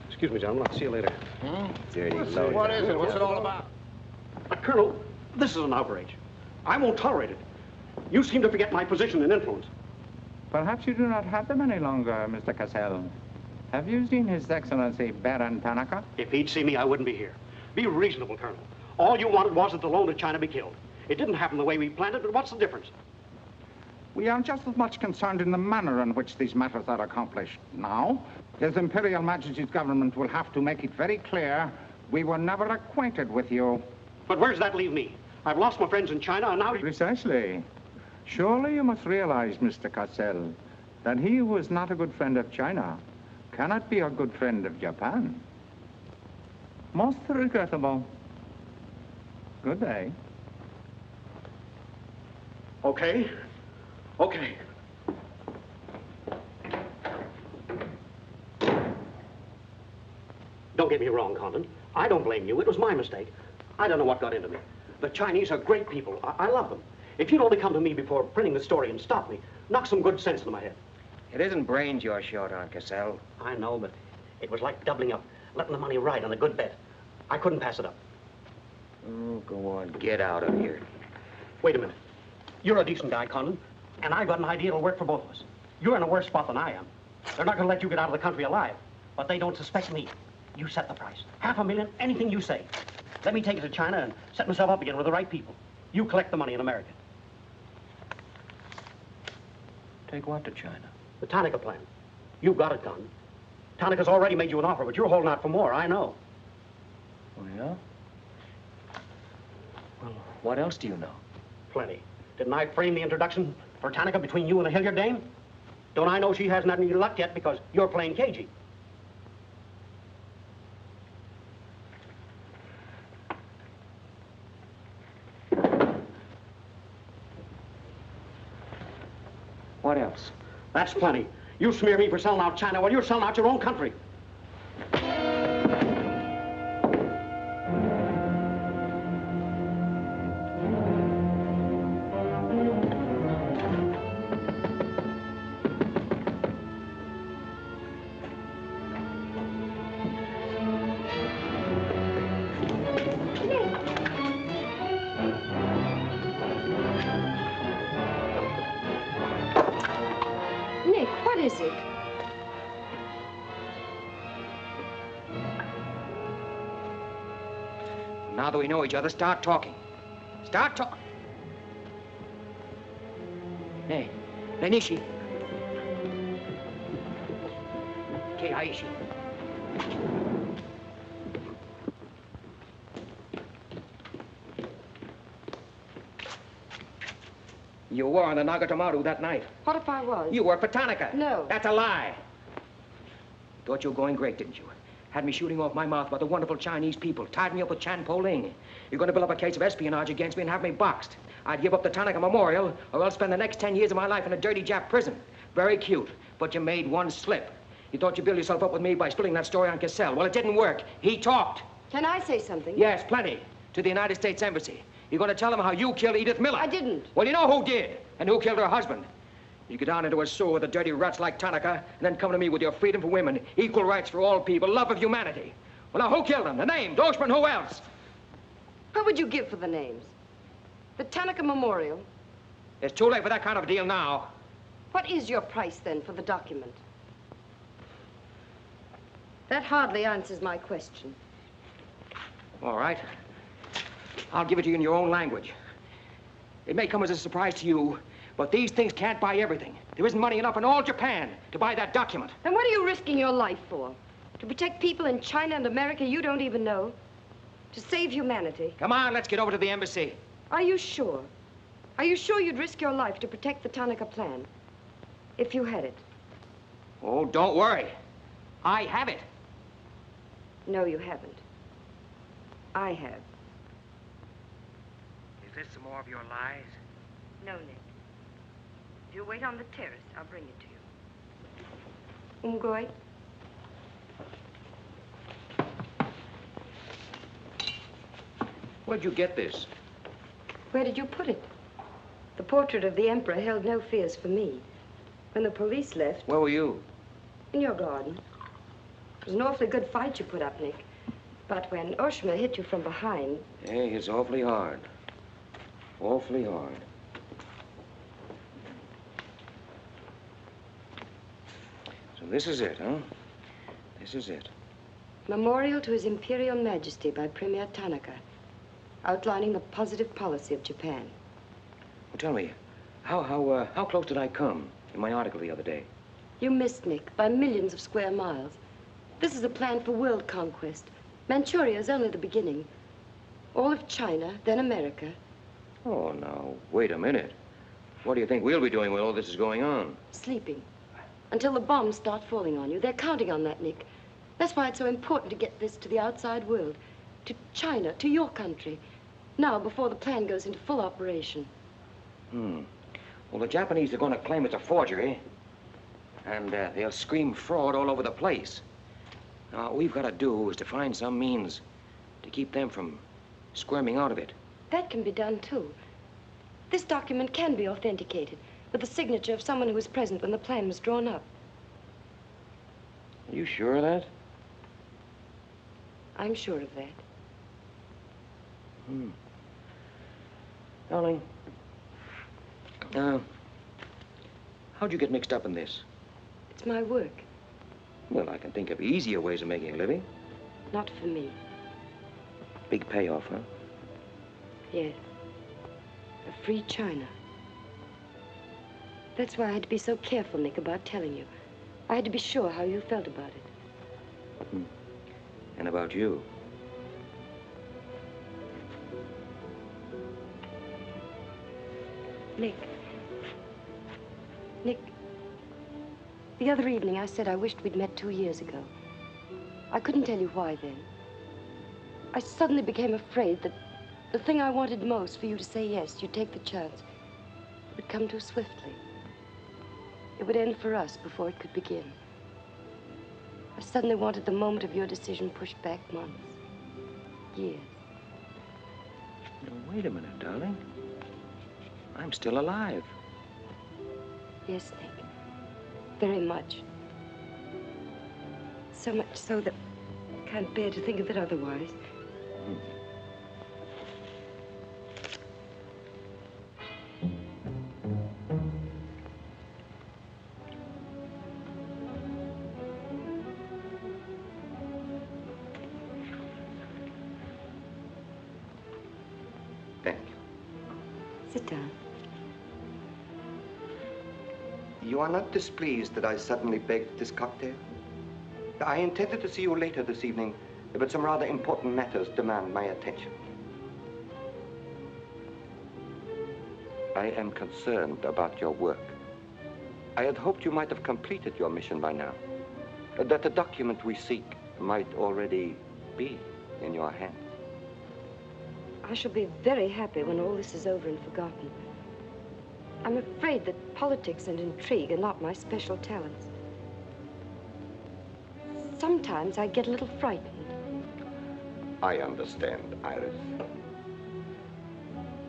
Excuse me, gentlemen. I'll see you later. Dirty low. What is it? What's it all about? Colonel, this is an outrage. I won't tolerate it. You seem to forget my position and influence. Perhaps you do not have them any longer, Mr. Cassell. Have you seen His Excellency Baron Tanaka? If he'd see me, I wouldn't be here. Be reasonable, Colonel. All you wanted was that the loan to China be killed. It didn't happen the way we planned it, but what's the difference? We are just as much concerned in the manner in which these matters are accomplished. Now, His Imperial Majesty's government will have to make it very clear we were never acquainted with you. But where does that leave me? I've lost my friends in China, and now... Precisely. Surely you must realize, Mr. Cassell, that he who is not a good friend of China cannot be a good friend of Japan. Most regrettable. Good day. Okay. Okay. Don't get me wrong, Condon. I don't blame you. It was my mistake. I don't know what got into me. The Chinese are great people. I love them. If you'd only come to me before printing the story and stop me, knock some good sense into my head. It isn't brains you're short on, Cassell. I know, but it was like doubling up, letting the money ride on a good bet. I couldn't pass it up. Oh, go on. Get out of here. Wait a minute. You're a decent guy, Condon, and I've got an idea that'll work for both of us. You're in a worse spot than I am. They're not going to let you get out of the country alive. But they don't suspect me. You set the price. $500,000, anything you say. Let me take it to China and set myself up again with the right people. You collect the money in America. Take what to China? The Tanaka plan. You've got it done. Tanaka's already made you an offer, but you're holding out for more, I know. Oh, yeah? Well, what else do you know? Plenty. Didn't I frame the introduction for Tanaka between you and the Hilliard dame? Don't I know she hasn't had any luck yet because you're playing cagey? What else? That's plenty. You smear me for selling out China while you're selling out your own country. Nick, what is it? Now that we know each other, start talking. Start talking. Hey, Nishi. Okay, Aishi. You were on the Nagatomaru that night. What if I was? You worked for Tanaka. No. That's a lie. Thought you were going great, didn't you? Had me shooting off my mouth about the wonderful Chinese people, tied me up with Chan Po-Ling. You're going to build up a case of espionage against me and have me boxed. I'd give up the Tanaka Memorial, or else spend the next 10 years of my life in a dirty Jap prison. Very cute, but you made one slip. You thought you'd build yourself up with me by spilling that story on Cassell. Well, it didn't work. He talked. Can I say something? Yes, plenty. To the United States Embassy. You're going to tell them how you killed Edith Miller. I didn't. Well, you know who did, and who killed her husband. You get down into a sewer with the dirty rats like Tanaka, and then come to me with your freedom for women, equal rights for all people, love of humanity. Well, now, who killed them? The name, Doshman, who else? What would you give for the names? The Tanaka Memorial. It's too late for that kind of deal now. What is your price, then, for the document? That hardly answers my question. All right. I'll give it to you in your own language. It may come as a surprise to you, but these things can't buy everything. There isn't money enough in all Japan to buy that document. Then what are you risking your life for? To protect people in China and America you don't even know? To save humanity? Come on, let's get over to the embassy. Are you sure? Are you sure you'd risk your life to protect the Tanaka plan? If you had it? Oh, don't worry. I have it. No, you haven't. I have. Is this some more of your lies? No, Nick. If you wait on the terrace, I'll bring it to you. Umgoy? Where'd you get this? Where did you put it? The portrait of the Emperor held no fears for me. When the police left... Where were you? In your garden. It was an awfully good fight you put up, Nick. But when Oshima hit you from behind... Hey, it's awfully hard. Awfully hard. So this is it, huh? This is it. Memorial to His Imperial Majesty by Premier Tanaka, outlining the positive policy of Japan. Well, tell me, how close did I come in my article the other day? You missed, Nick, by millions of square miles. This is a plan for world conquest. Manchuria is only the beginning. All of China, then America. Oh, now, wait a minute. What do you think we'll be doing when all this is going on? Sleeping. Until the bombs start falling on you. They're counting on that, Nick. That's why it's so important to get this to the outside world. To China, to your country. Now, before the plan goes into full operation. Well, the Japanese are going to claim it's a forgery. And they'll scream fraud all over the place. Now, what we've got to do is to find some means to keep them from squirming out of it. That can be done, too. This document can be authenticated with the signature of someone who was present when the plan was drawn up. Are you sure of that? I'm sure of that. Darling, how'd you get mixed up in this? It's my work. Well, I can think of easier ways of making a living. Not for me. Big payoff, huh? Yes. A free China. That's why I had to be so careful, Nick, about telling you. I had to be sure how you felt about it. And about you. Nick. Nick, the other evening I said I wished we'd met 2 years ago. I couldn't tell you why then. I suddenly became afraid that the thing I wanted most for you to say yes, you'd take the chance, would come too swiftly. It would end for us before it could begin. I suddenly wanted the moment of your decision pushed back months, years. Now, wait a minute, darling. I'm still alive. Yes, Nick. Very much. So much so that I can't bear to think of it otherwise. Thank you. Sit down. You are not displeased that I suddenly begged this cocktail? I intended to see you later this evening, but some rather important matters demand my attention. I am concerned about your work. I had hoped you might have completed your mission by now, that the document we seek might already be in your hands. I shall be very happy when all this is over and forgotten. I'm afraid that politics and intrigue are not my special talents. Sometimes I get a little frightened. I understand, Iris.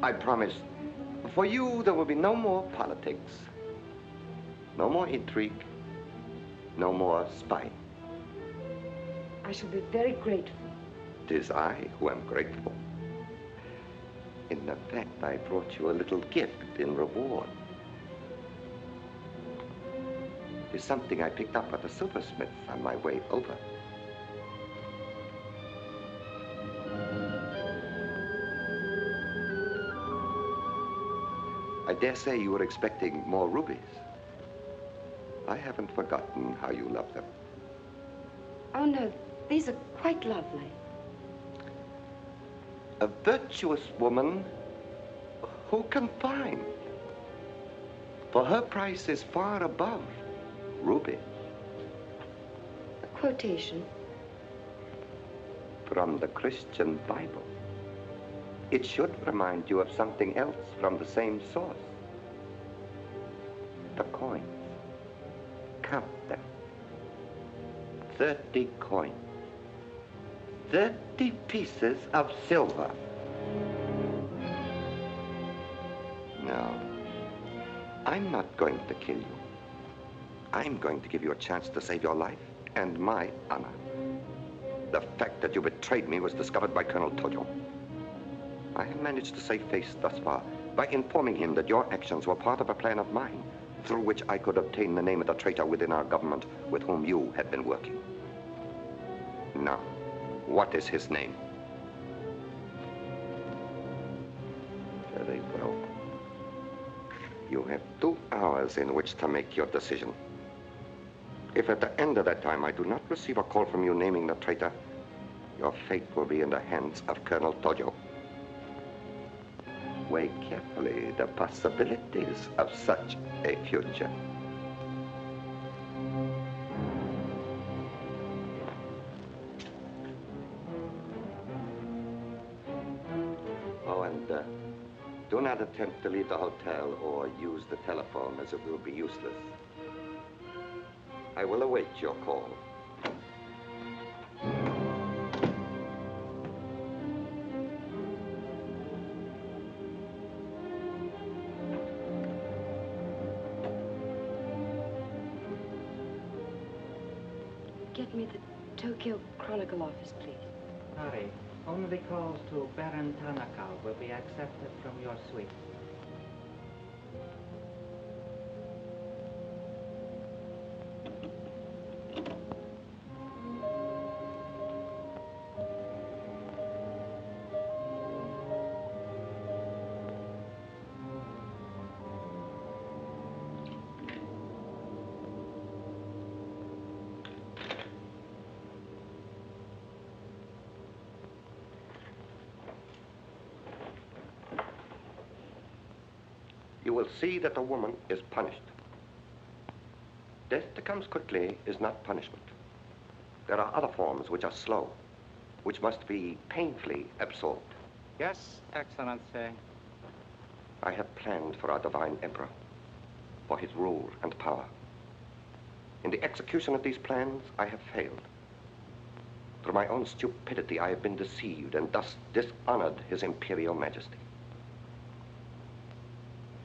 I promise, for you there will be no more politics, no more intrigue, no more spying. I shall be very grateful. It is I who am grateful. In fact, I brought you a little gift in reward. It is something I picked up at the silversmith on my way over. I dare say you were expecting more rubies. I haven't forgotten how you love them. Oh, no, these are quite lovely. A virtuous woman who can find. For her price is far above ruby. A quotation. From the Christian Bible. It should remind you of something else from the same source. The coins. Count them. 30 coins. 30 pieces of silver. No, I'm not going to kill you. I'm going to give you a chance to save your life and my honor. The fact that you betrayed me was discovered by Colonel Tojo. I have managed to save face thus far by informing him that your actions were part of a plan of mine through which I could obtain the name of the traitor within our government with whom you had been working. Now, what is his name? Very well. You have 2 hours in which to make your decision. If at the end of that time I do not receive a call from you naming the traitor, your fate will be in the hands of Colonel Tojo. Weigh carefully the possibilities of such a future. Oh, and do not attempt to leave the hotel or use the telephone, as it will be useless. I will await your call. Get me the Tokyo Chronicle office, please. Sorry, only calls to Baron Tanaka will be accepted from your suite. will see that the woman is punished. Death that comes quickly is not punishment. There are other forms which are slow, which must be painfully absorbed. Yes, Excellency. I have planned for our divine emperor, for his rule and power. In the execution of these plans, I have failed. Through my own stupidity, I have been deceived and thus dishonored his imperial majesty.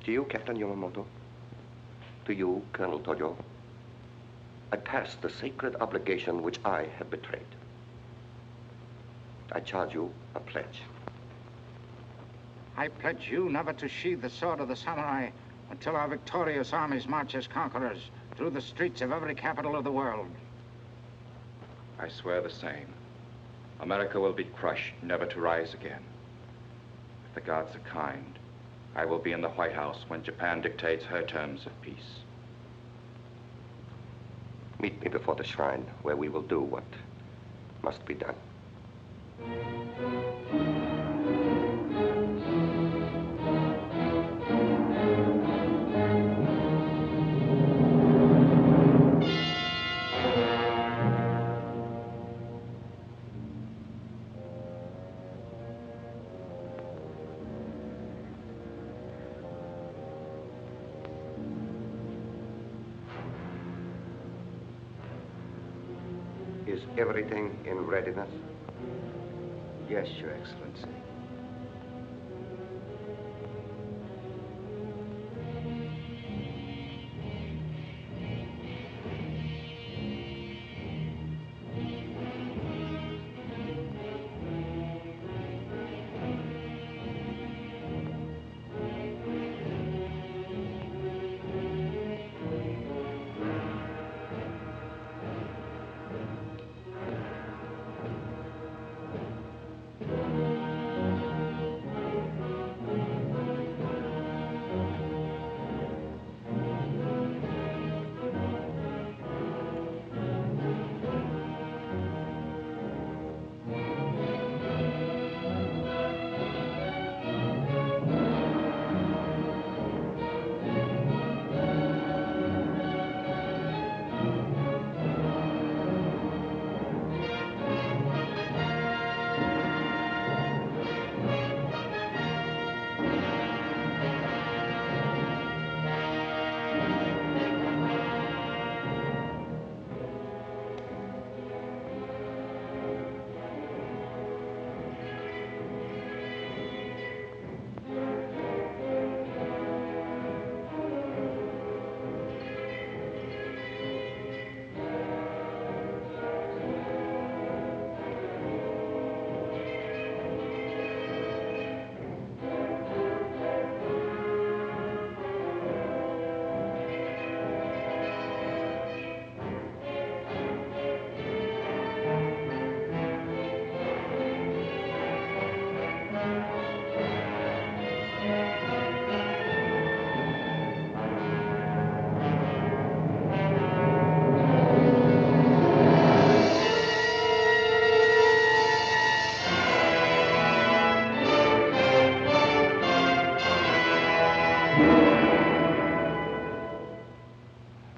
To you, Captain Yamamoto, to you, Colonel Tojo, I pass the sacred obligation which I have betrayed. I charge you a pledge. I pledge you never to sheathe the sword of the samurai until our victorious armies march as conquerors through the streets of every capital of the world. I swear the same. America will be crushed, never to rise again. If the gods are kind, I will be in the White House when Japan dictates her terms of peace. Meet me before the shrine, where we will do what must be done. Is everything in readiness? Yes, Your Excellency.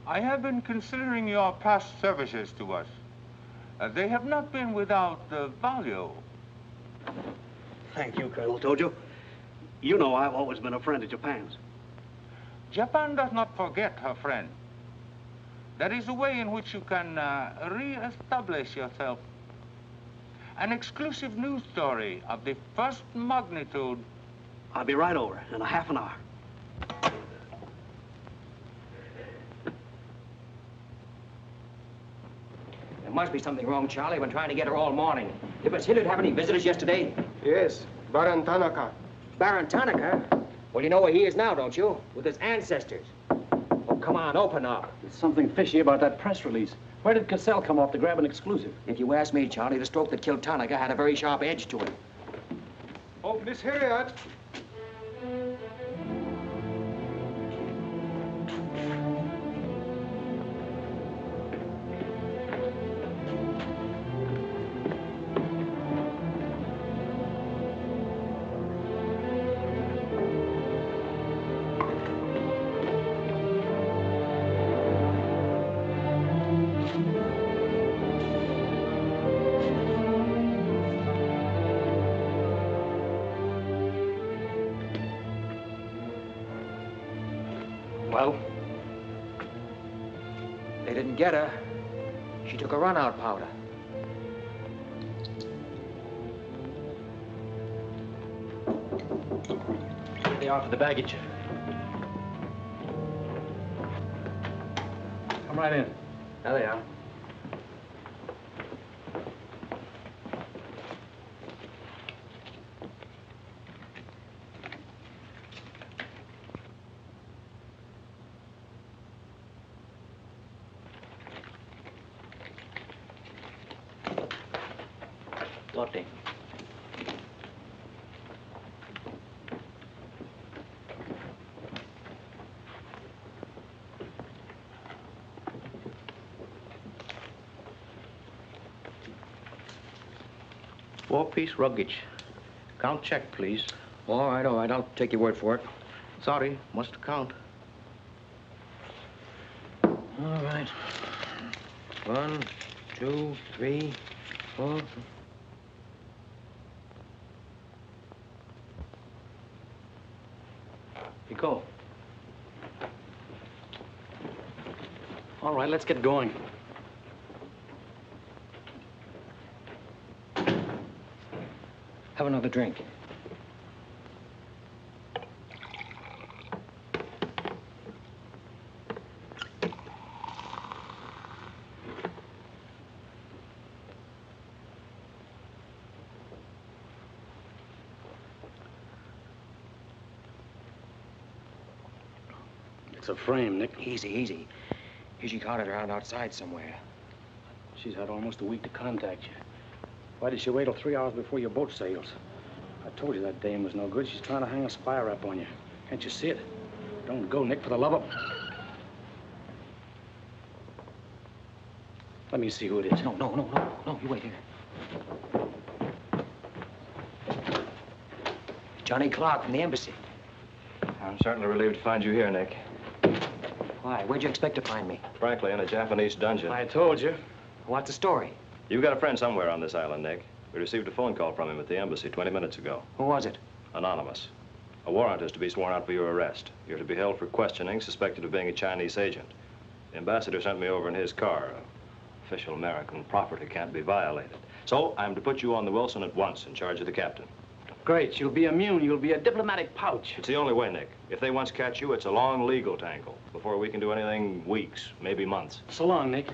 I have been considering your past services to us. They have not been without value. Thank you, Colonel Tojo. You know I've always been a friend of Japan's. Japan does not forget her friend. There is a way in which you can re-establish yourself. An exclusive news story of the first magnitude. I'll be right over in a half an hour. There must be something wrong, Charlie. I've been trying to get her all morning. Did Miss Hilliard have any visitors yesterday? Yes, Baron Tanaka. Baron Tanaka? Well, you know where he is now, don't you? With his ancestors. Oh, come on, open up. There's something fishy about that press release. Where did Cassell come off to grab an exclusive? If you ask me, Charlie, the stroke that killed Tanaka had a very sharp edge to it. Oh, Miss Hilliard. Well? They didn't get her. She took a run-out powder. Here they are for the baggage. Come right in. There they are. Lotte. Four-piece luggage. Count check, please. All right. I'll take your word for it. Sorry, must count. All right. 1, 2, 3, 4. Pico. All right, let's get going. Have another drink. It's a frame, Nick. Easy. She carted around outside somewhere. She's had almost a week to contact you. Why did she wait till 3 hours before your boat sails? I told you that dame was no good. She's trying to hang a spy rap on you. Can't you see it? Don't go, Nick, for the love of... Let me see who it is. No, you wait here. Johnny Clark from the embassy. I'm certainly relieved to find you here, Nick. Why? Where'd you expect to find me? Frankly, in a Japanese dungeon. I told you. What's the story? You've got a friend somewhere on this island, Nick. We received a phone call from him at the embassy 20 minutes ago. Who was it? Anonymous. A warrant is to be sworn out for your arrest. You're to be held for questioning, suspected of being a Chinese agent. The ambassador sent me over in his car. Official American property can't be violated. So I'm to put you on the Wilson at once in charge of the captain. Great. You'll be immune. You'll be a diplomatic pouch. It's the only way, Nick. If they once catch you, it's a long legal tangle. Before we can do anything, weeks, maybe months. So long, Nick.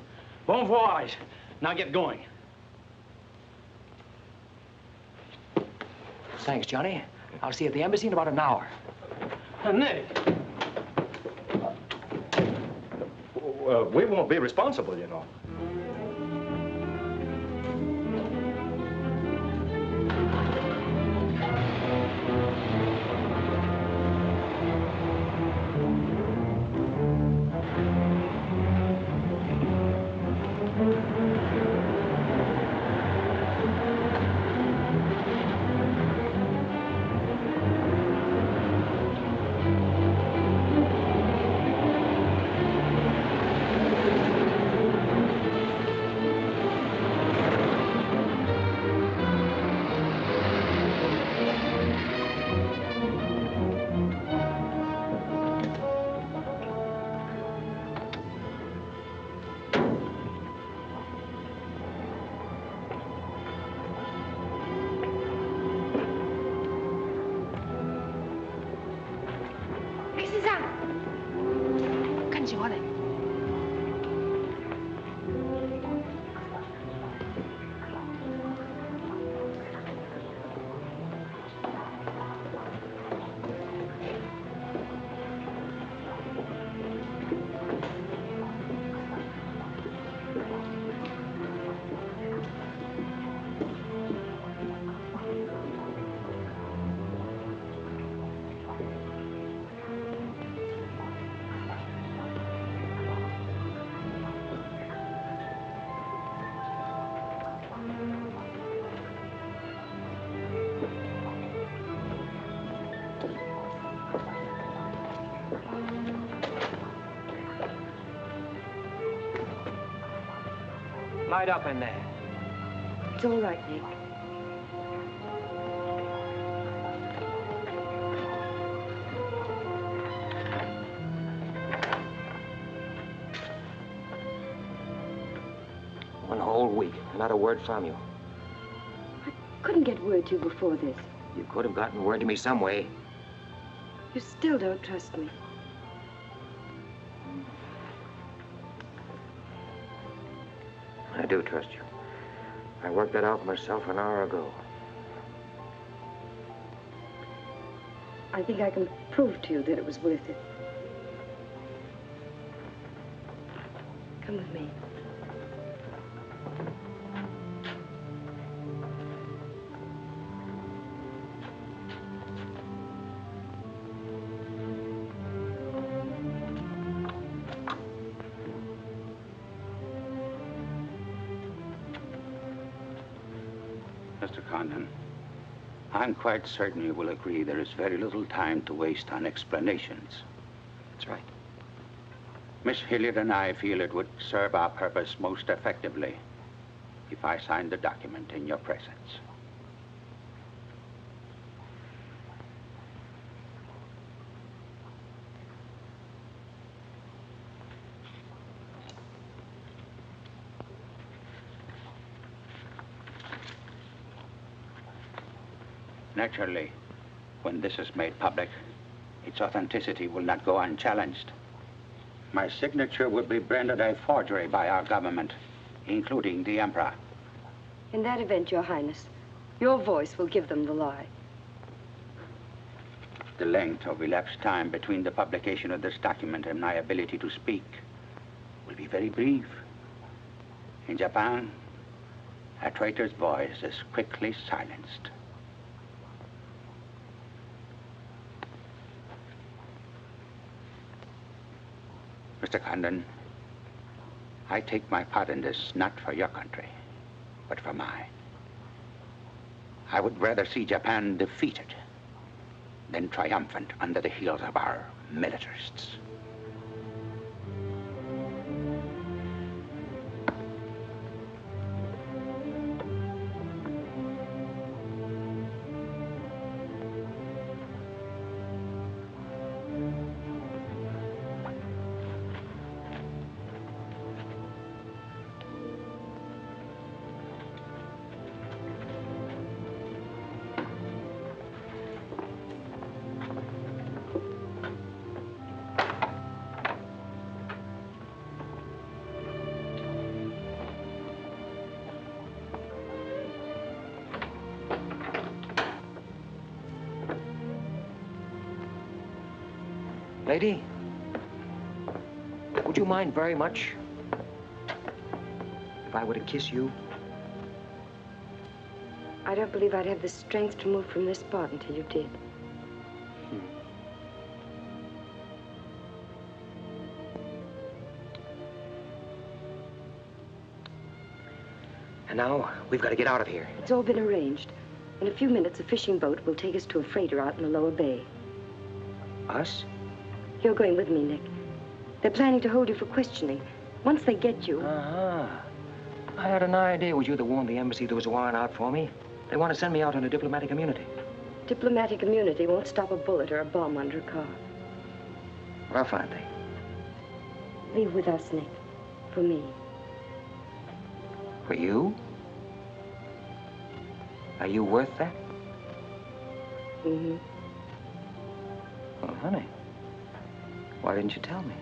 Bon voyage. Now get going. Thanks, Johnny. I'll see you at the embassy in about an hour. Nick! We won't be responsible, you know. Light up in there. It's all right, Nick. whole week, and not a word from you. Couldn't get word to you before this. You could have gotten word to me some way. You still don't trust me. I do trust you. I worked that out for myself an hour ago. I think I can prove to you that it was worth it. Come with me. Mr. Condon, I'm quite certain you will agree there is very little time to waste on explanations. That's right. Miss Hilliard and I feel it would serve our purpose most effectively if I signed the document in your presence. Naturally, when this is made public, its authenticity will not go unchallenged. My signature will be branded a forgery by our government, including the Emperor. In that event, Your Highness, your voice will give them the lie. The length of elapsed time between the publication of this document and my ability to speak will be very brief. In Japan, a traitor's voice is quickly silenced. Mr. Condon, I take my part in this not for your country, but for mine. I would rather see Japan defeated than triumphant under the heels of our militarists. Lady, would you mind very much if I were to kiss you? I don't believe I'd have the strength to move from this spot until you did. And now, we've got to get out of here. It's all been arranged. In a few minutes, a fishing boat will take us to a freighter out in the lower bay. Us? You're going with me, Nick. They're planning to hold you for questioning. Once they get you... Uh-huh. I had an idea it was you that warned the embassy there was a warrant out for me. They want to send me out on a diplomatic immunity. Diplomatic immunity won't stop a bullet or a bomb under a car. Rough, aren't they? Leave with us, Nick. For me. For you? Are you worth that? Mm-hmm. Well, honey, why didn't you tell me?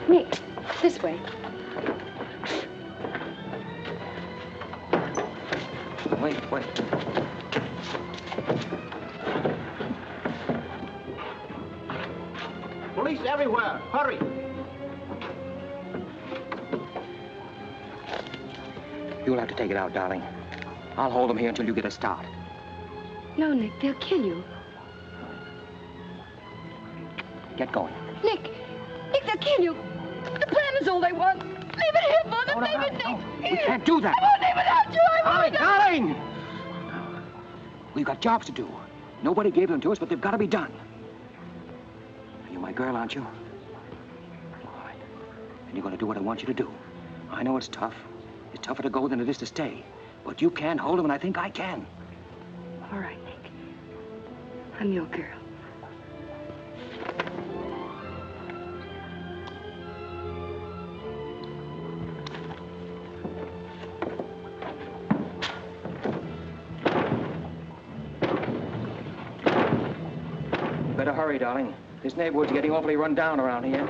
Nick, This way. Wait. Police everywhere. Hurry. You'll have to take it out, darling. I'll hold them here until you get a start. No, Nick, they'll kill you. Get going. Nick, they'll kill you. The plan is all they want. Leave it here for them. Leave it, Nick. We can't do that. I won't leave without you. I won't. Darling! We've got jobs to do. Nobody gave them to us, but they've got to be done. You're my girl, aren't you? All right. And you're going to do what I want you to do. I know it's tough. It's tougher to go than it is to stay. But you can hold them, and I think I can. All right, Nick. I'm your girl. Better hurry, darling. This neighborhood's getting awfully run down around here.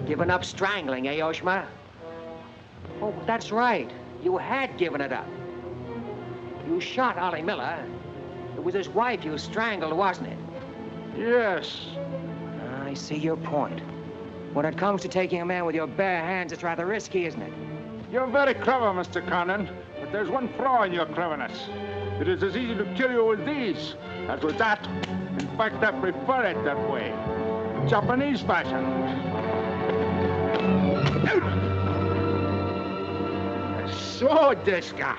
Given up strangling, eh, Oshma? Oh, that's right. You had given it up. You shot Ollie Miller. It was his wife you strangled, wasn't it? Yes. I see your point. When it comes to taking a man with your bare hands, it's rather risky, isn't it? You're very clever, Mr. Condon, but there's one flaw in your cleverness. It is as easy to kill you with these as with that. In fact, I prefer it that way. Japanese fashion. So, this guy.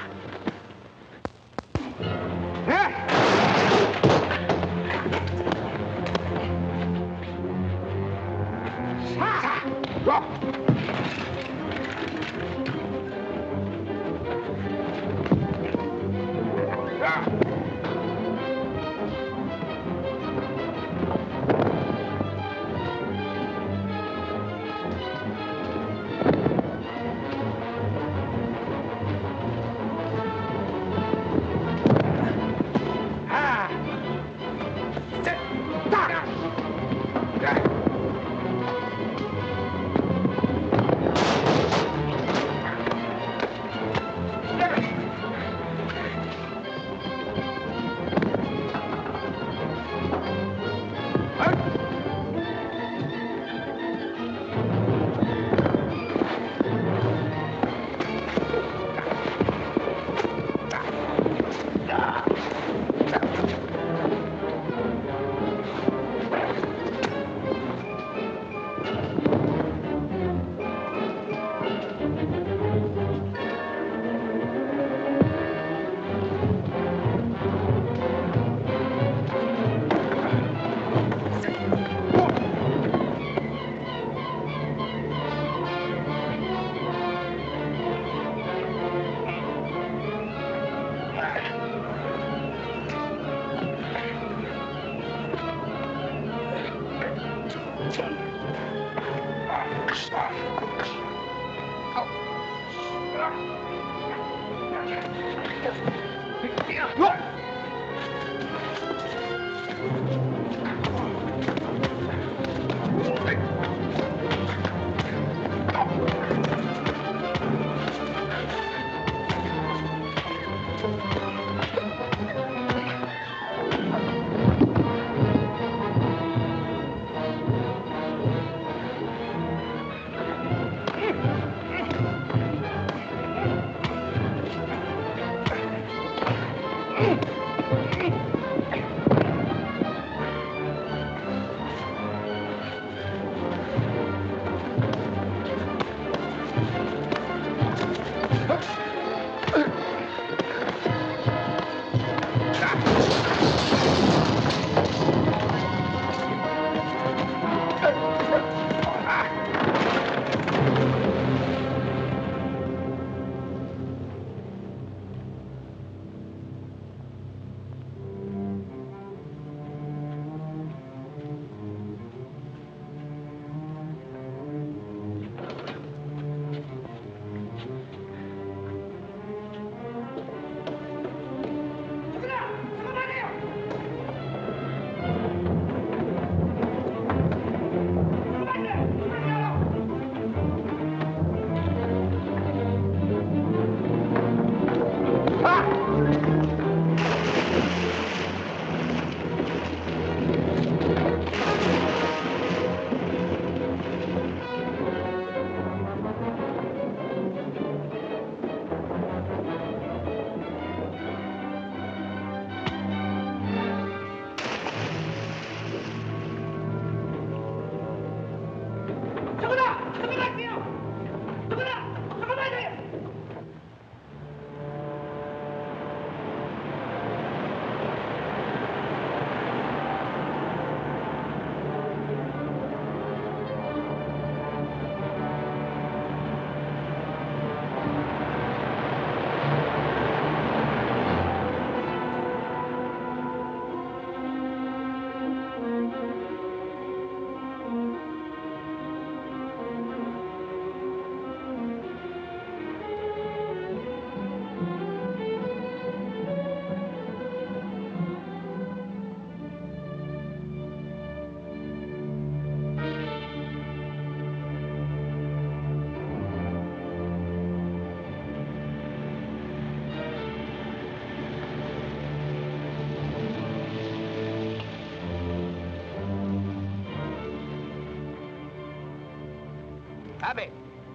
Abe,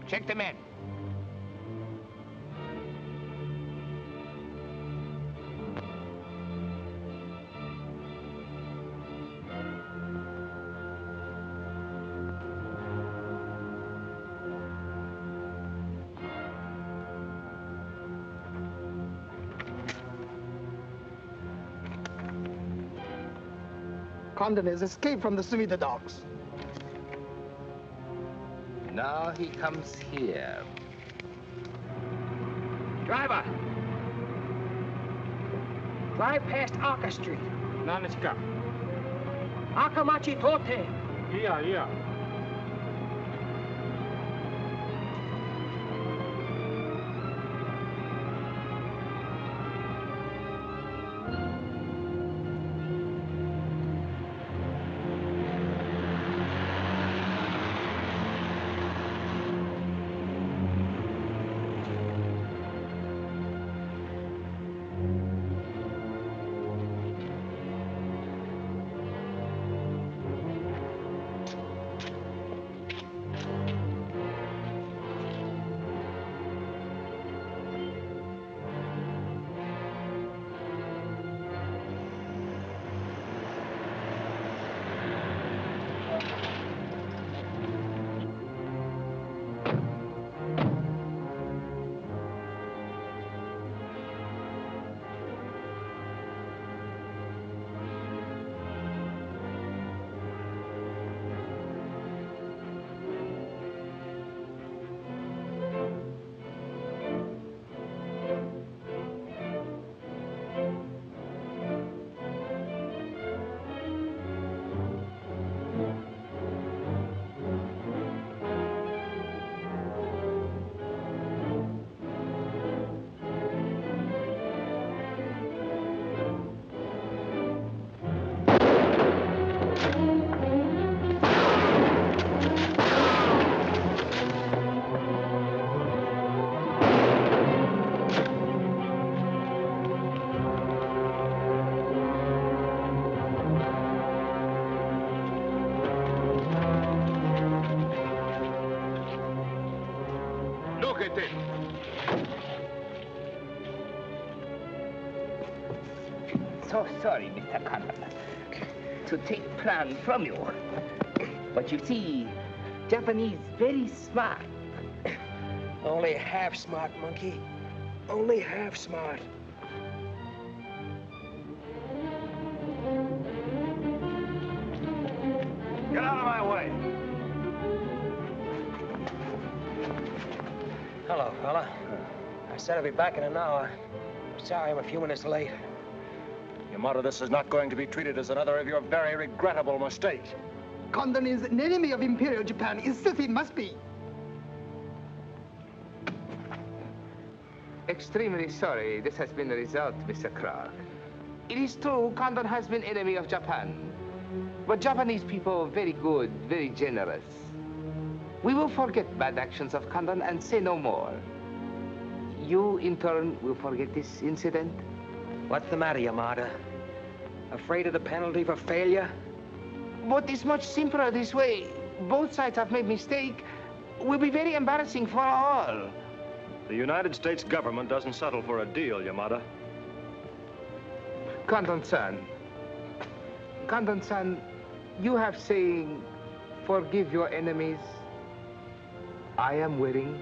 check the men. Condon has escaped from the Sumida docks. Now he comes here. Driver! Drive past Arca Street. Now let's go. Akamachi Tote. Yeah, yeah. So sorry, Mr. Condon, to take plan from you. But you see, Japanese very smart. Only half smart, monkey. Only half smart. Get out of my way. Hello, fella. I said I'd be back in an hour. Sorry I'm a few minutes late. Yamato, this is not going to be treated as another of your very regrettable mistakes. Condon is an enemy of Imperial Japan. Insist it must be. Extremely sorry this has been the result, Mr. Clark. It is true, Condon has been enemy of Japan. But Japanese people are very good, very generous. We will forget bad actions of Condon and say no more. You, in turn, will forget this incident? What's the matter, Yamada? Afraid of the penalty for failure? But it's much simpler this way. Both sides have made mistake. Will be very embarrassing for all. The United States government doesn't settle for a deal, Yamada. Condon-san, you have saying, forgive your enemies. I am willing.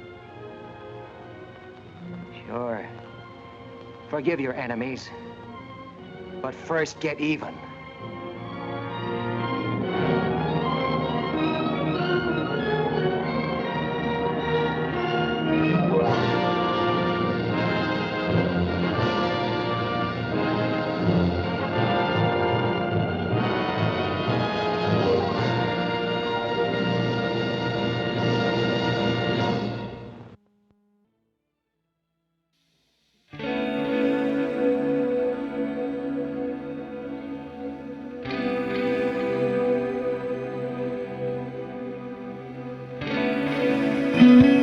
Sure. Forgive your enemies. But first get even. Mm-hmm.